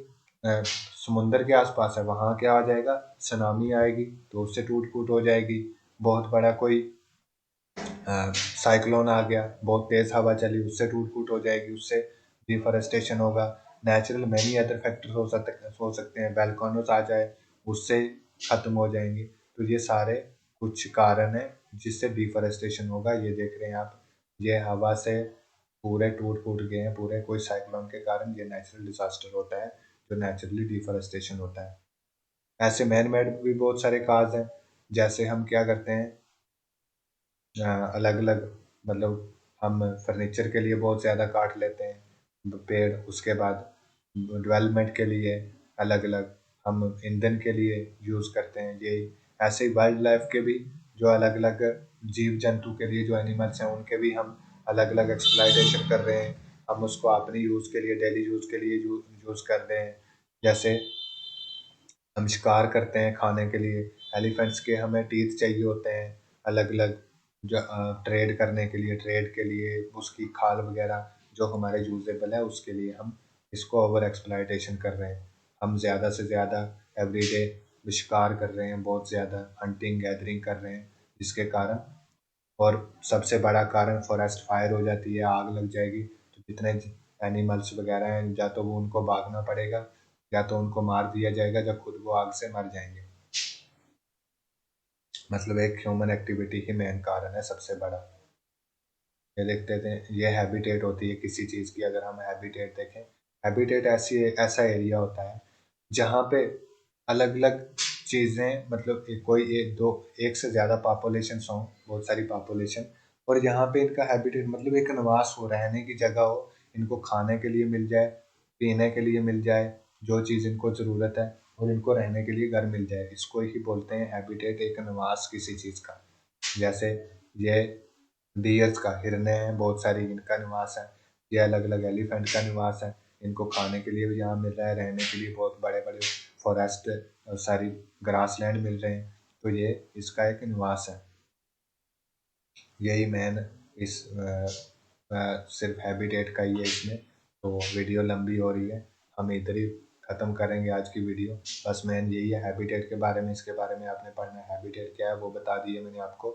समुंदर के आसपास है वहाँ क्या आ जाएगा, सुनामी आएगी तो उससे टूट फूट हो जाएगी। बहुत बड़ा कोई साइक्लोन आ गया, बहुत तेज़ हवा चली, उससे टूट फूट हो जाएगी, उससे डिफॉरेस्टेशन होगा। नेचुरल मैनी अदर फैक्टर्स हो सकते हैं, वैल्कानोस आ जाए उससे ख़त्म हो जाएंगे। तो ये सारे कुछ कारण हैं जिससे डिफॉरेस्टेशन होगा। ये देख रहे हैं आप, ये हवा से पूरे टूट फूट गए हैं पूरे, कोई साइक्लोन के कारण, ये नेचुरल डिजास्टर होता है जो नेचुरली डिफॉरेस्टेशन होता है। ऐसे मैन मेड भी बहुत सारे काज हैं, जैसे हम क्या करते हैं, अलग अलग, मतलब हम फर्नीचर के लिए बहुत ज़्यादा काट लेते हैं पेड़, उसके बाद डेवलपमेंट के लिए अलग अलग हम ईंधन के लिए यूज़ करते हैं। ये ऐसे ही वाइल्ड लाइफ के भी, जो अलग अलग जीव जंतु के लिए, जो एनिमल्स हैं उनके भी हम अलग अलग एक्सप्लाइटेशन कर रहे हैं, हम उसको अपनी यूज़ के लिए, डेली यूज़ के लिए यूज़ कर रहे हैं। जैसे हम शिकार करते हैं खाने के लिए। एलिफेंट्स के हमें टीथ चाहिए होते हैं अलग अलग, जो ट्रेड करने के लिए, ट्रेड के लिए उसकी खाल वगैरह जो हमारे यूजेबल है उसके लिए हम इसको ओवर एक्सप्लॉयटेशन कर रहे हैं। हम ज़्यादा से ज़्यादा एवरीडे शिकार कर रहे हैं, बहुत ज़्यादा हंटिंग गैदरिंग कर रहे हैं, जिसके कारण, और सबसे बड़ा कारण फॉरेस्ट फायर हो जाती है, आग लग जाएगी तो जितने एनिमल्स वगैरह हैं या तो वो उनको भागना पड़ेगा या तो उनको मार दिया जाएगा जब खुद वो आग से मर जाएंगे। मतलब एक ह्यूमन एक्टिविटी ही मेन कारण है सबसे बड़ा। ये देखते थे, ये हैबिटेट होती है किसी चीज़ की। अगर हम हैबिटेट देखें, हैबिटेट ऐसा एरिया होता है जहाँ पे अलग अलग चीज़ें, मतलब एक से ज़्यादा पॉपुलेशन हो, बहुत सारी पॉपुलेशन, और यहाँ पे इनका हैबिटेट मतलब एक निवास हो, रहने की जगह हो, इनको खाने के लिए मिल जाए, पीने के लिए मिल जाए, जो चीज़ इनको ज़रूरत है, और इनको रहने के लिए घर मिल जाए, इसको ही बोलते हैं हैबिटेट, एक निवास किसी चीज़ का। जैसे ये डियर्स का, हिरने हैं बहुत सारी, इनका निवास है। ये अलग अलग एलिफेंट का निवास है, इनको खाने के लिए भी यहाँ मिल रहा है, रहने के लिए बहुत बड़े बड़े फॉरेस्ट, सारी ग्रास लैंड मिल रहे हैं, तो ये इसका एक निवास है। यही मेन इस सिर्फ हैबिटेट का ही है इसमें। तो वीडियो लंबी हो रही है, हम इधर ही ख़त्म करेंगे आज की वीडियो। बस मेन यही है हैबिटेट के बारे में, इसके बारे में आपने पढ़ना है, हैबिटेट क्या है वो बता दिए मैंने आपको।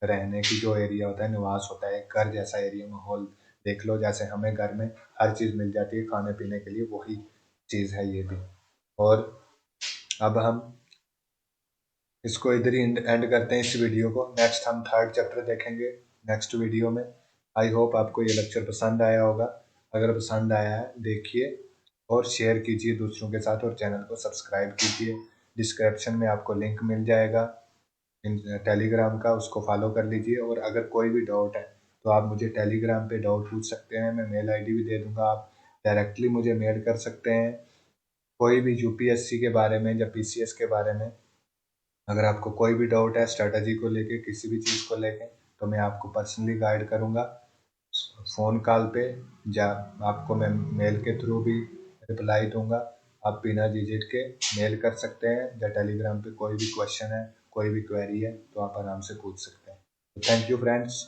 रहने की जो एरिया होता है, निवास होता है, एक घर जैसा एरिया, माहौल देख लो, जैसे हमें घर में हर चीज़ मिल जाती है खाने पीने के लिए, वही चीज़ है ये भी। और अब हम इसको इधर ही एंड करते हैं इस वीडियो को। नेक्स्ट हम थर्ड चैप्टर देखेंगे नेक्स्ट वीडियो में। आई होप आपको ये लेक्चर पसंद आया होगा। अगर पसंद आया है देखिए और शेयर कीजिए दूसरों के साथ, और चैनल को सब्सक्राइब कीजिए। डिस्क्रिप्शन में आपको लिंक मिल जाएगा टेलीग्राम का, उसको फॉलो कर लीजिए। और अगर कोई भी डाउट है तो आप मुझे टेलीग्राम पे डाउट पूछ सकते हैं, मैं मेल आईडी भी दे दूंगा, आप डायरेक्टली मुझे मेल कर सकते हैं। कोई भी यूपीएससी के बारे में या पीसीएस के बारे में अगर आपको कोई भी डाउट है, स्ट्रेटजी को लेके, किसी भी चीज़ को लेके, तो मैं आपको पर्सनली गाइड करूँगा फ़ोन कॉल पे, या आपको मैं मेल के थ्रू भी रिप्लाई दूंगा। आप बिना झिझक के मेल कर सकते हैं, या टेलीग्राम पे कोई भी क्वेश्चन है, कोई भी क्वेरी है तो आप आराम से पूछ सकते हैं। तो थैंक यू फ्रेंड्स।